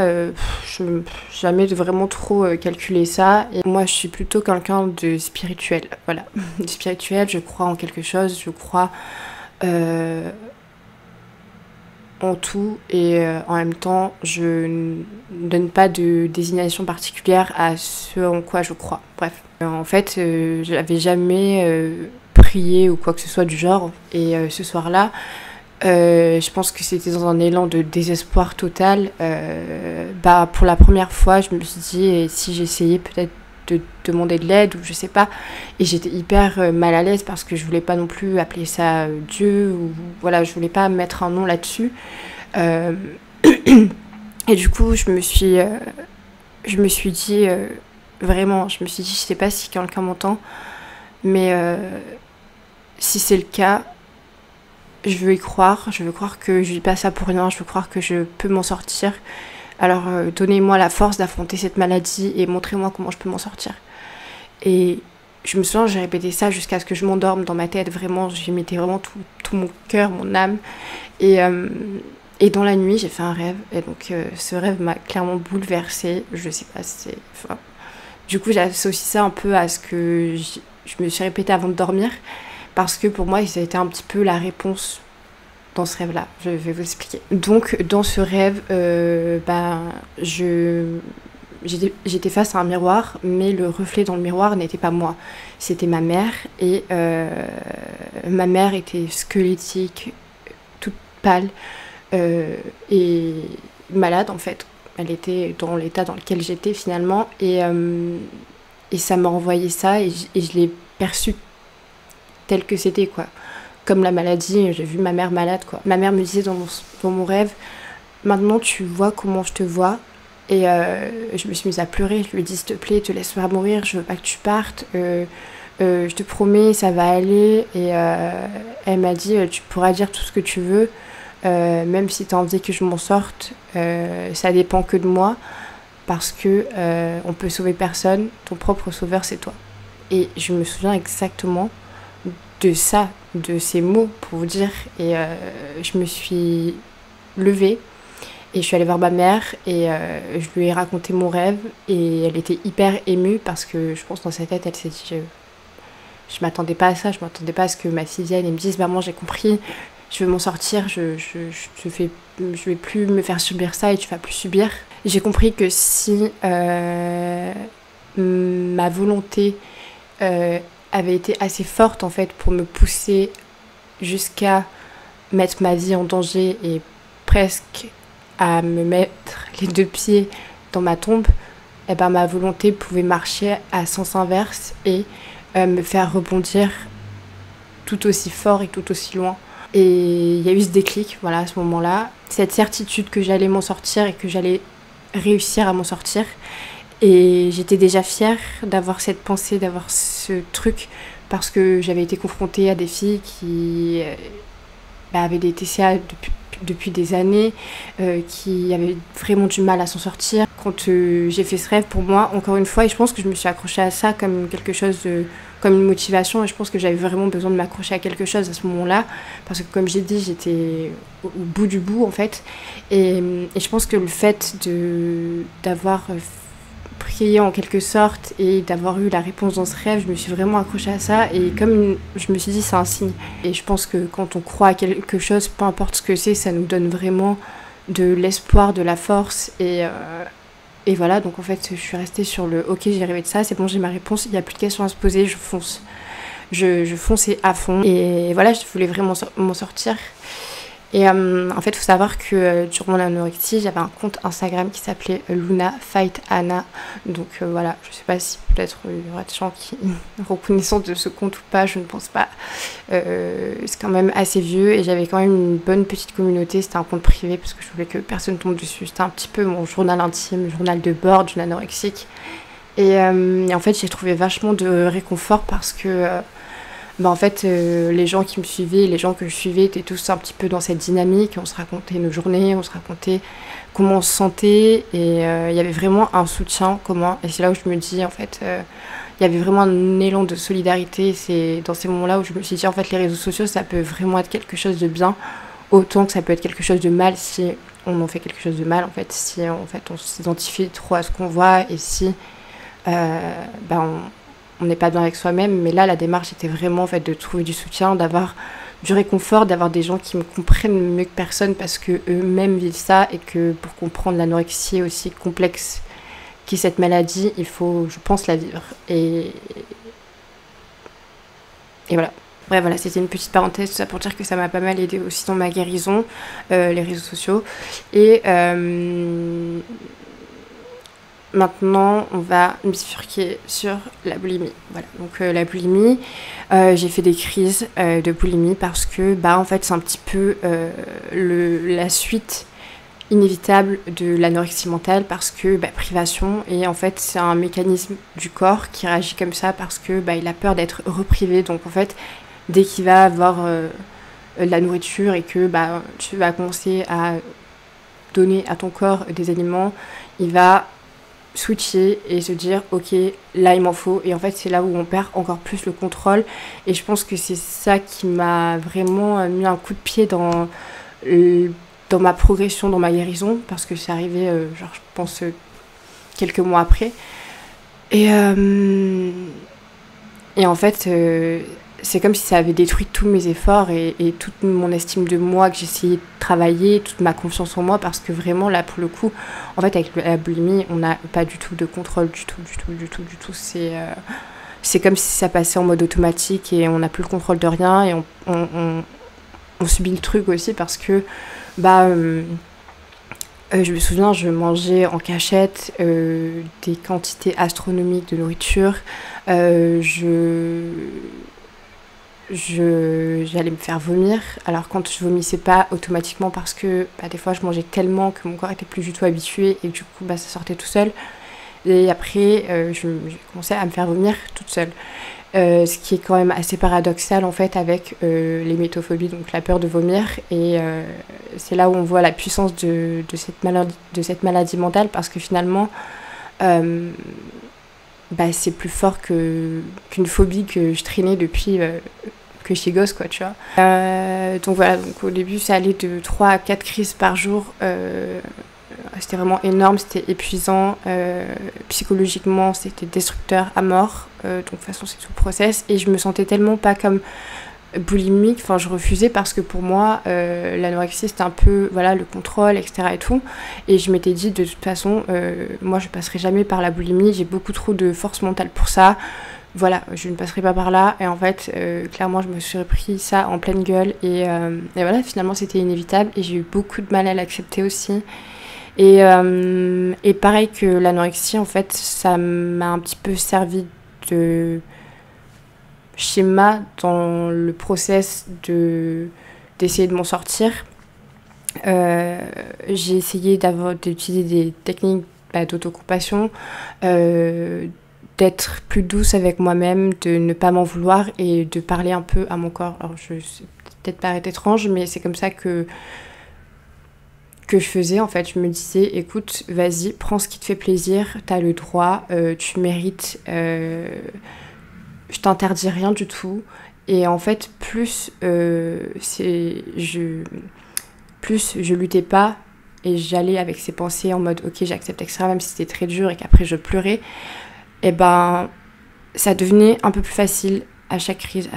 je n'ai jamais vraiment trop calculé ça. Et moi, je suis plutôt quelqu'un de spirituel, voilà. De spirituel, je crois en quelque chose, je crois en tout, et en même temps je ne donne pas de désignation particulière à ce en quoi je crois. Bref, en fait je n'avais jamais prié ou quoi que ce soit du genre, et ce soir-là je pense que c'était dans un élan de désespoir total. Pour la première fois je me suis dit, et si j'essayais peut-être de demander de l'aide, ou je sais pas, et j'étais hyper mal à l'aise parce que je voulais pas non plus appeler ça Dieu, ou voilà, je voulais pas mettre un nom là-dessus. Et du coup je me suis dit vraiment, je sais pas si quelqu'un m'entend, mais si c'est le cas, je veux y croire, je veux croire que je vis pas ça pour rien, je veux croire que je peux m'en sortir. Alors donnez-moi la force d'affronter cette maladie et montrez-moi comment je peux m'en sortir. Et je me souviens, j'ai répété ça jusqu'à ce que je m'endorme dans ma tête, vraiment, j'y mettais vraiment tout mon cœur, mon âme. Et dans la nuit, j'ai fait un rêve, et donc ce rêve m'a clairement bouleversée, je sais pas, du coup j'associe ça un peu à ce que je me suis répété avant de dormir, parce que pour moi, ça a été un petit peu la réponse dans ce rêve-là, je vais vous expliquer. Donc dans ce rêve, j'étais face à un miroir, mais le reflet dans le miroir n'était pas moi, c'était ma mère. Et ma mère était squelettique, toute pâle et malade en fait. Elle était dans l'état dans lequel j'étais finalement, et ça m'a envoyé ça, et je l'ai perçu tel que c'était, quoi. Comme la maladie, j'ai vu ma mère malade, quoi. Ma mère me disait dans mon rêve, maintenant tu vois comment je te vois. Et je me suis mise à pleurer, je lui ai dit, s'il te plaît, te laisse pas mourir, je veux pas que tu partes, je te promets, ça va aller. Et elle m'a dit, tu pourras dire tout ce que tu veux, même si tu as envie que je m'en sorte, ça dépend que de moi, parce que on peut sauver personne, ton propre sauveur c'est toi. Et je me souviens exactement de ça, de ces mots, pour vous dire. Et je me suis levée et je suis allée voir ma mère, et je lui ai raconté mon rêve, et elle était hyper émue parce que je pense dans sa tête elle s'est dit, je m'attendais pas à ça, je m'attendais pas à ce que ma fille vienne et me dise, maman j'ai compris, je veux m'en sortir, je vais plus me faire subir ça et tu vas plus subir. J'ai compris que si ma volonté avait été assez forte en fait pour me pousser jusqu'à mettre ma vie en danger et presque à me mettre les deux pieds dans ma tombe, et ma volonté pouvait marcher à sens inverse et me faire rebondir tout aussi fort et tout aussi loin. Et il y a eu ce déclic, voilà, à ce moment-là, cette certitude que j'allais m'en sortir et que j'allais réussir à m'en sortir. Et j'étais déjà fière d'avoir cette pensée, d'avoir ce truc, parce que j'avais été confrontée à des filles qui avaient des TCA depuis des années, qui avaient vraiment du mal à s'en sortir. Quand j'ai fait ce rêve, pour moi, encore une fois, et je pense que je me suis accrochée à ça comme quelque chose comme une motivation, et je pense que j'avais vraiment besoin de m'accrocher à quelque chose à ce moment-là, parce que comme j'ai dit, j'étais au bout du bout en fait, et je pense que le fait d'avoir prié en quelque sorte et d'avoir eu la réponse dans ce rêve, je me suis vraiment accrochée à ça, et je me suis dit c'est un signe, et je pense que quand on croit à quelque chose, peu importe ce que c'est, ça nous donne vraiment de l'espoir, de la force, et voilà, donc en fait je suis restée sur le ok, j'ai rêvé de ça, c'est bon, j'ai ma réponse, il n'y a plus de questions à se poser, je fonce. Je fonçais à fond, et voilà, je voulais vraiment m'en sortir. Et en fait, il faut savoir que durant mon anorexie, j'avais un compte Instagram qui s'appelait Luna Fight Anna. Donc voilà, je sais pas si peut-être il y aura des gens qui reconnaissent de ce compte ou pas, je ne pense pas. C'est quand même assez vieux, et j'avais quand même une bonne petite communauté. C'était un compte privé parce que je voulais que personne tombe dessus. C'était un petit peu mon journal intime, journal de bord d'une anorexique. Et en fait, j'ai trouvé vachement de réconfort parce que en fait, les gens qui me suivaient, les gens que je suivais étaient tous un petit peu dans cette dynamique. On se racontait nos journées, on se racontait comment on se sentait, et il y avait vraiment un soutien commun. Et c'est là où je me dis, en fait, il y avait vraiment un élan de solidarité. C'est dans ces moments-là où je me suis dit, en fait, les réseaux sociaux, ça peut vraiment être quelque chose de bien, autant que ça peut être quelque chose de mal si on en fait quelque chose de mal, en fait, si en fait, on s'identifie trop à ce qu'on voit, et si on n'est pas bien avec soi-même. Mais là, la démarche était vraiment en fait de trouver du soutien, d'avoir du réconfort, d'avoir des gens qui me comprennent mieux que personne, parce que eux-mêmes vivent ça, et que pour comprendre l'anorexie aussi complexe qu'est cette maladie, il faut, je pense, la vivre. Et voilà. Ouais, voilà, c'était une petite parenthèse, tout ça pour dire que ça m'a pas mal aidé aussi dans ma guérison, les réseaux sociaux. Et maintenant, on va bifurquer sur la boulimie. Voilà, donc la boulimie, j'ai fait des crises de boulimie parce que, en fait, c'est un petit peu la suite inévitable de l'anorexie mentale, parce que privation, et en fait, c'est un mécanisme du corps qui réagit comme ça parce que il a peur d'être reprivé. Donc en fait, dès qu'il va avoir de la nourriture et que tu vas commencer à donner à ton corps des aliments, il va switcher et se dire ok, là il m'en faut, et en fait c'est là où on perd encore plus le contrôle. Et je pense que c'est ça qui m'a vraiment mis un coup de pied dans ma progression, dans ma guérison, parce que c'est arrivé je pense quelques mois après, et en fait c'est comme si ça avait détruit tous mes efforts et toute mon estime de moi que j'essayais de travailler, toute ma confiance en moi, parce que vraiment là pour le coup, en fait avec la boulimie, on n'a pas du tout de contrôle, du tout. C'est comme si ça passait en mode automatique et on n'a plus le contrôle de rien, et on subit le truc aussi parce que je me souviens, je mangeais en cachette des quantités astronomiques de nourriture. J'allais me faire vomir. Alors quand je vomissais pas automatiquement, parce que des fois je mangeais tellement que mon corps était plus du tout habitué, et du coup ça sortait tout seul. Et après j'ai commencé à me faire vomir toute seule. Ce qui est quand même assez paradoxal en fait avec l'hémétophobie, donc la peur de vomir. Et c'est là où on voit la puissance de cette maladie mentale, parce que finalement c'est plus fort qu'une phobie que je traînais depuis que j'étais gosse, quoi, tu vois. Donc voilà, donc au début ça allait de 3 à 4 crises par jour. C'était vraiment énorme, c'était épuisant, psychologiquement c'était destructeur à mort, donc de toute façon c'est tout le process, et je me sentais tellement pas comme boulimique, enfin je refusais, parce que pour moi l'anorexie c'était un peu le contrôle, etc. et tout, et je m'étais dit de toute façon moi je passerai jamais par la boulimie, j'ai beaucoup trop de force mentale pour ça, voilà, je ne passerai pas par là. Et en fait clairement je me suis repris ça en pleine gueule, et voilà, finalement c'était inévitable, et j'ai eu beaucoup de mal à l'accepter aussi. Et pareil que l'anorexie, en fait, ça m'a un petit peu servi de schéma dans le process d'essayer de m'en sortir. J'ai essayé d'utiliser des techniques d'autocompassion, d'être plus douce avec moi-même, de ne pas m'en vouloir, et de parler un peu à mon corps. Alors, c'est peut-être paraître étrange, mais c'est comme ça que je faisais en fait. Je me disais écoute, vas-y, prends ce qui te fait plaisir, t'as le droit, tu mérites je t'interdis rien du tout. Et en fait, plus je luttais pas et j'allais avec ces pensées en mode ok, j'accepte, etc., même si c'était très dur et qu'après je pleurais, et ben ça devenait un peu plus facile à chaque crise.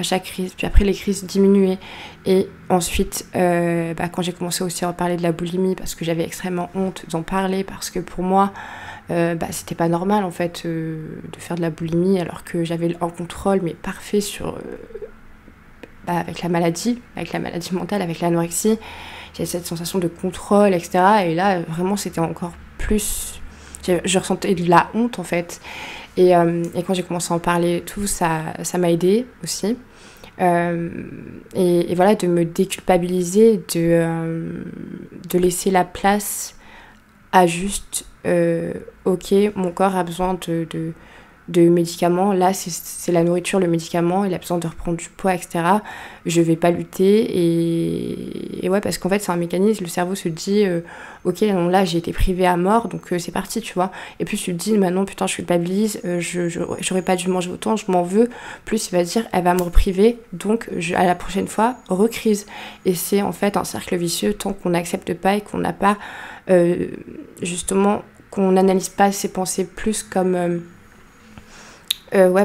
Puis après les crises diminuaient. Et ensuite, quand j'ai commencé aussi à en parler de la boulimie, parce que j'avais extrêmement honte d'en parler, parce que pour moi, c'était pas normal en fait de faire de la boulimie alors que j'avais un contrôle mais parfait sur avec la maladie mentale, avec l'anorexie. J'avais cette sensation de contrôle, etc. Et là, vraiment, c'était encore plus... Je ressentais de la honte, en fait. Et quand j'ai commencé à en parler et tout, ça m'a aidée aussi. Et voilà, de me déculpabiliser, de laisser la place à juste... ok, mon corps a besoin de médicaments, là c'est la nourriture, le médicament, il a besoin de reprendre du poids, etc. Je vais pas lutter et ouais, parce qu'en fait c'est un mécanisme, le cerveau se dit ok, non, là j'ai été privée à mort, donc c'est parti, tu vois. Et plus tu te dis maintenant putain je culpabilise, j'aurais pas dû manger autant, je m'en veux, plus il va dire elle va me repriver, donc à la prochaine fois recrise. Et c'est en fait un cercle vicieux tant qu'on n'accepte pas et qu'on n'a pas justement, qu'on n'analyse pas ses pensées plus comme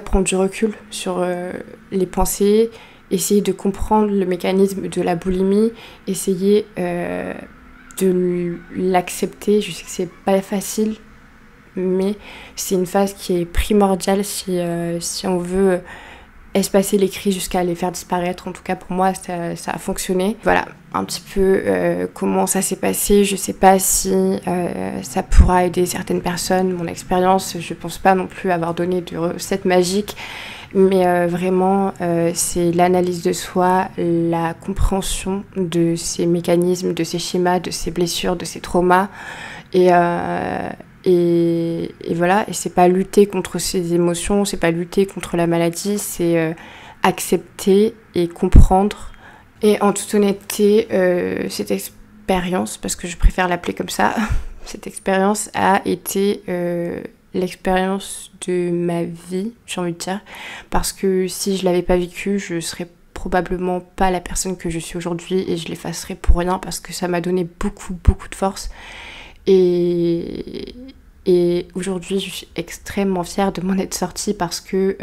prendre du recul sur les pensées, essayer de comprendre le mécanisme de la boulimie, essayer de l'accepter. Je sais que c'est pas facile, mais c'est une phase qui est primordiale si on veut espacer les crises jusqu'à les faire disparaître. En tout cas pour moi ça a fonctionné. Voilà un petit peu comment ça s'est passé. Je sais pas si ça pourra aider certaines personnes, mon expérience. Je pense pas non plus avoir donné de recette magique, mais vraiment c'est l'analyse de soi, la compréhension de ces mécanismes, de ces schémas, de ces blessures, de ces traumas, et voilà, et c'est pas lutter contre ces émotions, c'est pas lutter contre la maladie, c'est accepter et comprendre. Et en toute honnêteté, cette expérience, parce que je préfère l'appeler comme ça, cette expérience a été l'expérience de ma vie, j'ai envie de dire, parce que si je l'avais pas vécue, je serais probablement pas la personne que je suis aujourd'hui et je l'effacerais pour rien parce que ça m'a donné beaucoup de force. Et aujourd'hui, je suis extrêmement fière de m'en être sortie parce que,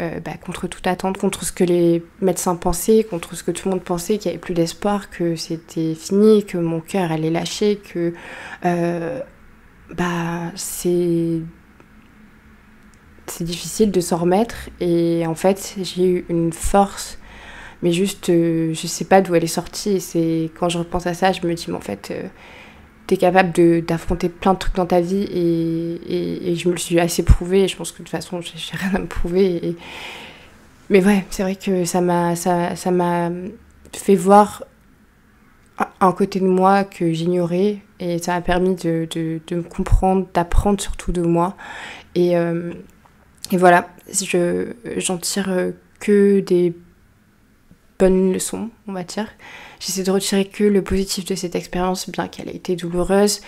contre toute attente, contre ce que les médecins pensaient, contre ce que tout le monde pensait, qu'il n'y avait plus d'espoir, que c'était fini, que mon cœur allait lâcher, que c'est difficile de s'en remettre. Et en fait, j'ai eu une force, mais juste, je sais pas d'où elle est sortie. Et c'est quand je repense à ça, je me dis, mais en fait... t'es capable d'affronter plein de trucs dans ta vie et je me le suis assez prouvé et je pense que de toute façon j'ai rien à me prouver mais ouais, c'est vrai que ça m'a fait voir un côté de moi que j'ignorais et ça m'a permis de me comprendre, d'apprendre surtout de moi et voilà, j'en tire que des bonne leçon, on va dire. J'essaie de retirer que le positif de cette expérience, bien qu'elle ait été douloureuse.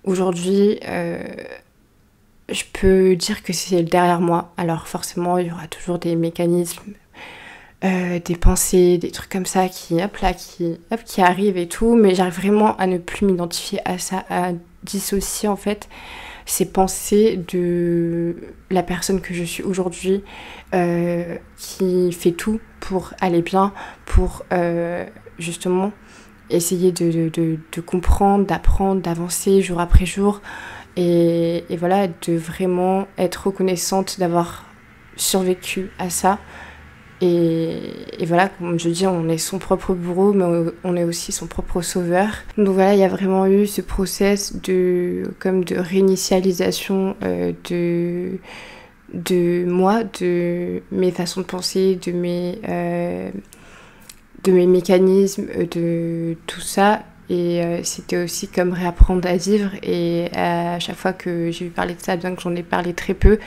Aujourd'hui, je peux dire que c'est derrière moi. Alors forcément, il y aura toujours des mécanismes, des pensées, des trucs comme ça qui arrivent et tout, mais j'arrive vraiment à ne plus m'identifier à ça, à dissocier en fait ces pensées de la personne que je suis aujourd'hui, qui fait tout pour aller bien, pour justement essayer de comprendre, d'apprendre, d'avancer jour après jour et voilà, de vraiment être reconnaissante d'avoir survécu à ça. Et voilà, comme je dis, on est son propre bourreau, mais on est aussi son propre sauveur. Donc voilà, il y a vraiment eu ce process de réinitialisation de moi, de mes façons de penser, de mes mécanismes, de tout ça. Et c'était aussi comme réapprendre à vivre. Et à chaque fois que j'ai parlé de ça, bien que j'en ai parlé très peu,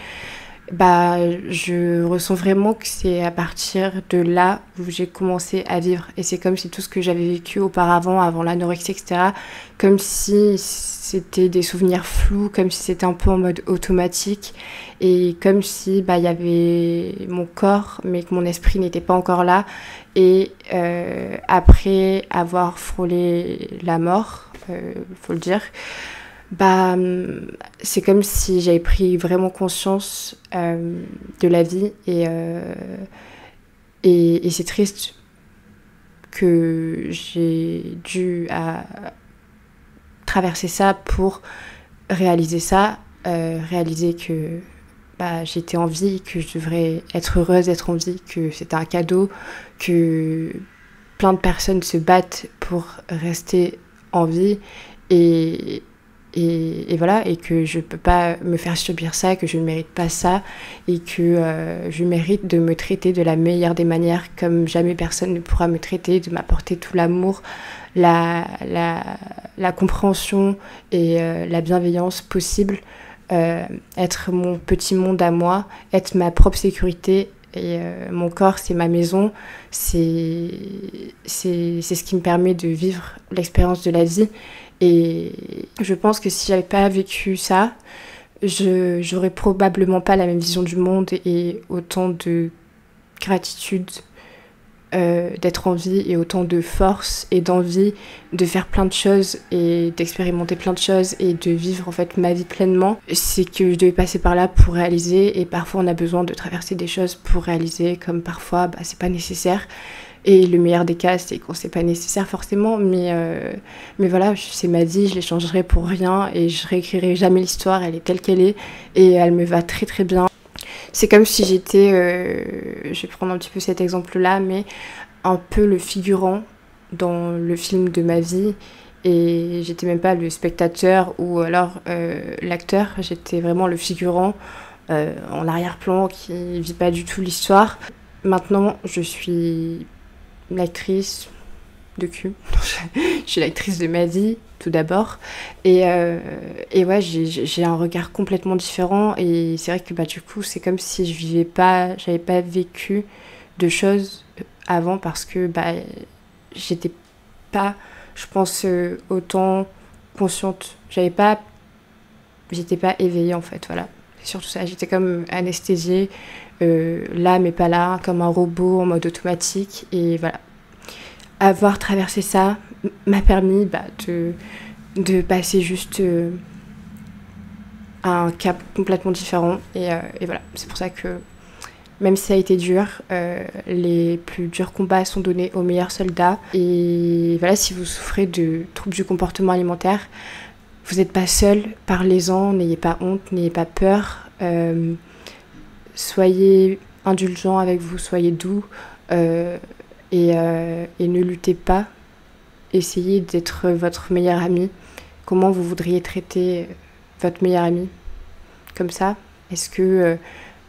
bah, je ressens vraiment que c'est à partir de là où j'ai commencé à vivre. Et c'est comme si tout ce que j'avais vécu auparavant, avant l'anorexie, etc., comme si c'était des souvenirs flous, comme si c'était un peu en mode automatique, et comme si bah, y avait mon corps, mais que mon esprit n'était pas encore là. Et après avoir frôlé la mort, faut le dire, bah, c'est comme si j'avais pris vraiment conscience de la vie et c'est triste que j'ai dû traverser ça pour réaliser ça, réaliser que bah, j'étais en vie, que je devrais être heureuse d'être en vie, que c'était un cadeau, que plein de personnes se battent pour rester en vie et et voilà, et que je peux pas me faire subir ça, que je ne mérite pas ça, et que je mérite de me traiter de la meilleure des manières, comme jamais personne ne pourra me traiter, de m'apporter tout l'amour, la compréhension et la bienveillance possible, être mon petit monde à moi, être ma propre sécurité. Et mon corps, c'est ma maison, c'est ce qui me permet de vivre l'expérience de la vie. Et je pense que si j'avais pas vécu ça, j'aurais probablement pas la même vision du monde et autant de gratitude d'être en vie et autant de force et d'envie de faire plein de choses et d'expérimenter plein de choses et de vivre en fait ma vie pleinement. C'est que je devais passer par là pour réaliser, et parfois on a besoin de traverser des choses pour réaliser, comme parfois bah, c'est pas nécessaire. Et le meilleur des cas, c'est quand c'est pas nécessaire forcément, mais voilà, c'est ma vie, je l'échangerai pour rien et je réécrirai jamais l'histoire, elle est telle qu'elle est et elle me va très très bien. C'est comme si j'étais, je vais prendre un petit peu cet exemple-là, mais un peu le figurant dans le film de ma vie, et j'étais même pas le spectateur ou alors l'acteur, j'étais vraiment le figurant en arrière-plan qui vit pas du tout l'histoire. Maintenant, je suis l'actrice de cul. Je suis l'actrice de ma vie, tout d'abord. Et ouais, j'ai un regard complètement différent. Et c'est vrai que bah, du coup, c'est comme si j'avais pas vécu de choses avant parce que bah, j'étais pas, je pense, autant consciente. J'étais pas éveillée en fait, voilà. C'est surtout ça, j'étais comme anesthésiée, là mais pas là, comme un robot en mode automatique. Et voilà. Avoir traversé ça m'a permis bah, de passer juste à un cap complètement différent. Et voilà, c'est pour ça que même si ça a été dur, les plus durs combats sont donnés aux meilleurs soldats. Et voilà, si vous souffrez de troubles du comportement alimentaire, vous n'êtes pas seul, parlez-en, n'ayez pas honte, n'ayez pas peur. Soyez indulgents avec vous, soyez doux. Et ne luttez pas, essayez d'être votre meilleur ami. Comment vous voudriez traiter votre meilleur ami comme ça? Est-ce que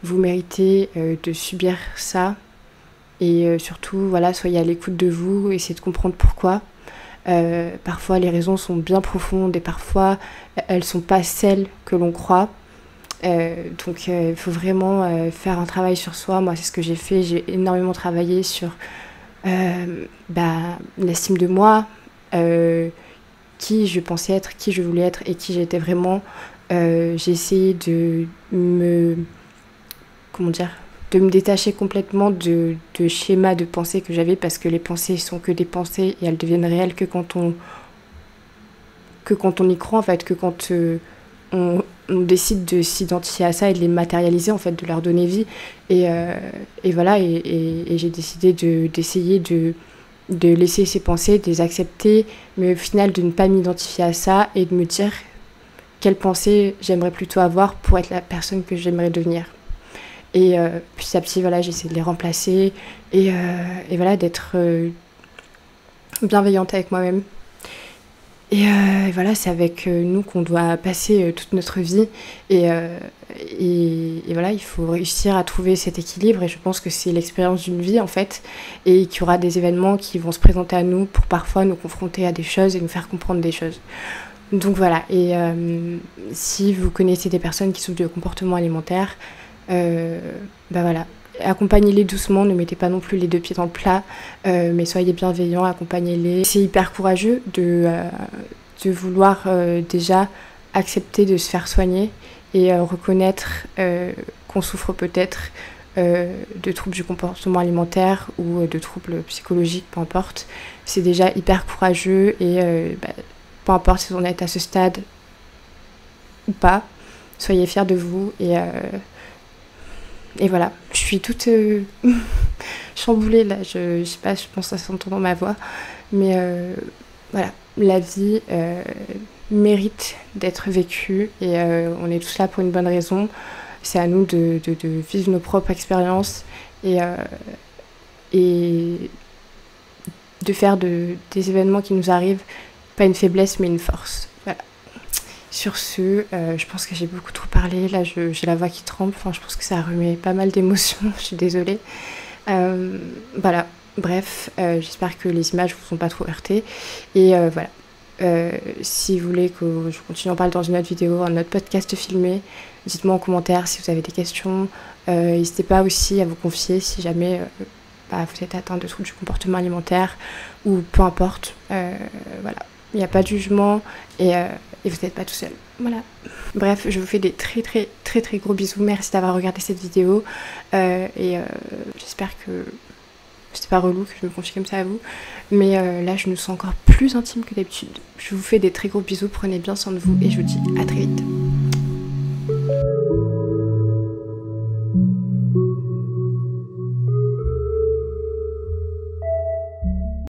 vous méritez de subir ça? Et surtout, voilà, soyez à l'écoute de vous, essayez de comprendre pourquoi. Parfois, les raisons sont bien profondes et parfois, elles sont pas celles que l'on croit. Donc, il faut vraiment faire un travail sur soi. Moi, c'est ce que j'ai fait. J'ai énormément travaillé sur l'estime de moi, qui je pensais être, qui je voulais être et qui j'étais vraiment. J'ai essayé de me détacher complètement de schémas de pensée que j'avais, parce que les pensées sont que des pensées et elles deviennent réelles que quand on y croit en fait, que quand on décide de s'identifier à ça et de les matérialiser en fait, de leur donner vie. Et voilà, et j'ai décidé d'essayer de laisser ces pensées, de les accepter, mais au final de ne pas m'identifier à ça et de me dire quelles pensées j'aimerais plutôt avoir pour être la personne que j'aimerais devenir. Et petit à petit, voilà, j'essaie de les remplacer et voilà, d'être bienveillante avec moi-même. Et voilà, c'est avec nous qu'on doit passer toute notre vie. Et voilà, il faut réussir à trouver cet équilibre. Et je pense que c'est l'expérience d'une vie, en fait. Et qu'il y aura des événements qui vont se présenter à nous pour parfois nous confronter à des choses et nous faire comprendre des choses. Donc voilà, et si vous connaissez des personnes qui souffrent de comportement alimentaire, Bah voilà, accompagnez-les doucement, ne mettez pas non plus les deux pieds dans le plat, mais soyez bienveillants, accompagnez-les. C'est hyper courageux de vouloir déjà accepter de se faire soigner et reconnaître qu'on souffre peut-être de troubles du comportement alimentaire ou de troubles psychologiques, peu importe. C'est déjà hyper courageux et peu importe si vous en êtes à ce stade ou pas, soyez fiers de vous et voilà. Je suis toute chamboulée là, je sais pas, je pense que ça s'entend dans ma voix, mais voilà, la vie mérite d'être vécue et on est tous là pour une bonne raison. C'est à nous de vivre nos propres expériences et de faire des événements qui nous arrivent, pas une faiblesse mais une force. Voilà. Sur ce, je pense que j'ai beaucoup trop parlé, là j'ai la voix qui tremble, enfin, je pense que ça a remué pas mal d'émotions, je suis désolée. Voilà, bref, j'espère que les images vous ont pas trop heurté et voilà. Si vous voulez que je continue à en parler dans une autre vidéo, un autre podcast filmé, dites-moi en commentaire si vous avez des questions. N'hésitez pas aussi à vous confier si jamais vous êtes atteint de troubles du comportement alimentaire ou peu importe. Voilà, il n'y a pas de jugement et vous n'êtes pas tout seul. Voilà. Bref, je vous fais des très gros bisous. Merci d'avoir regardé cette vidéo et j'espère que c'était pas relou que je me confie comme ça à vous, mais là je me sens encore plus intime que d'habitude. Je vous fais des très gros bisous, prenez bien soin de vous et je vous dis à très vite.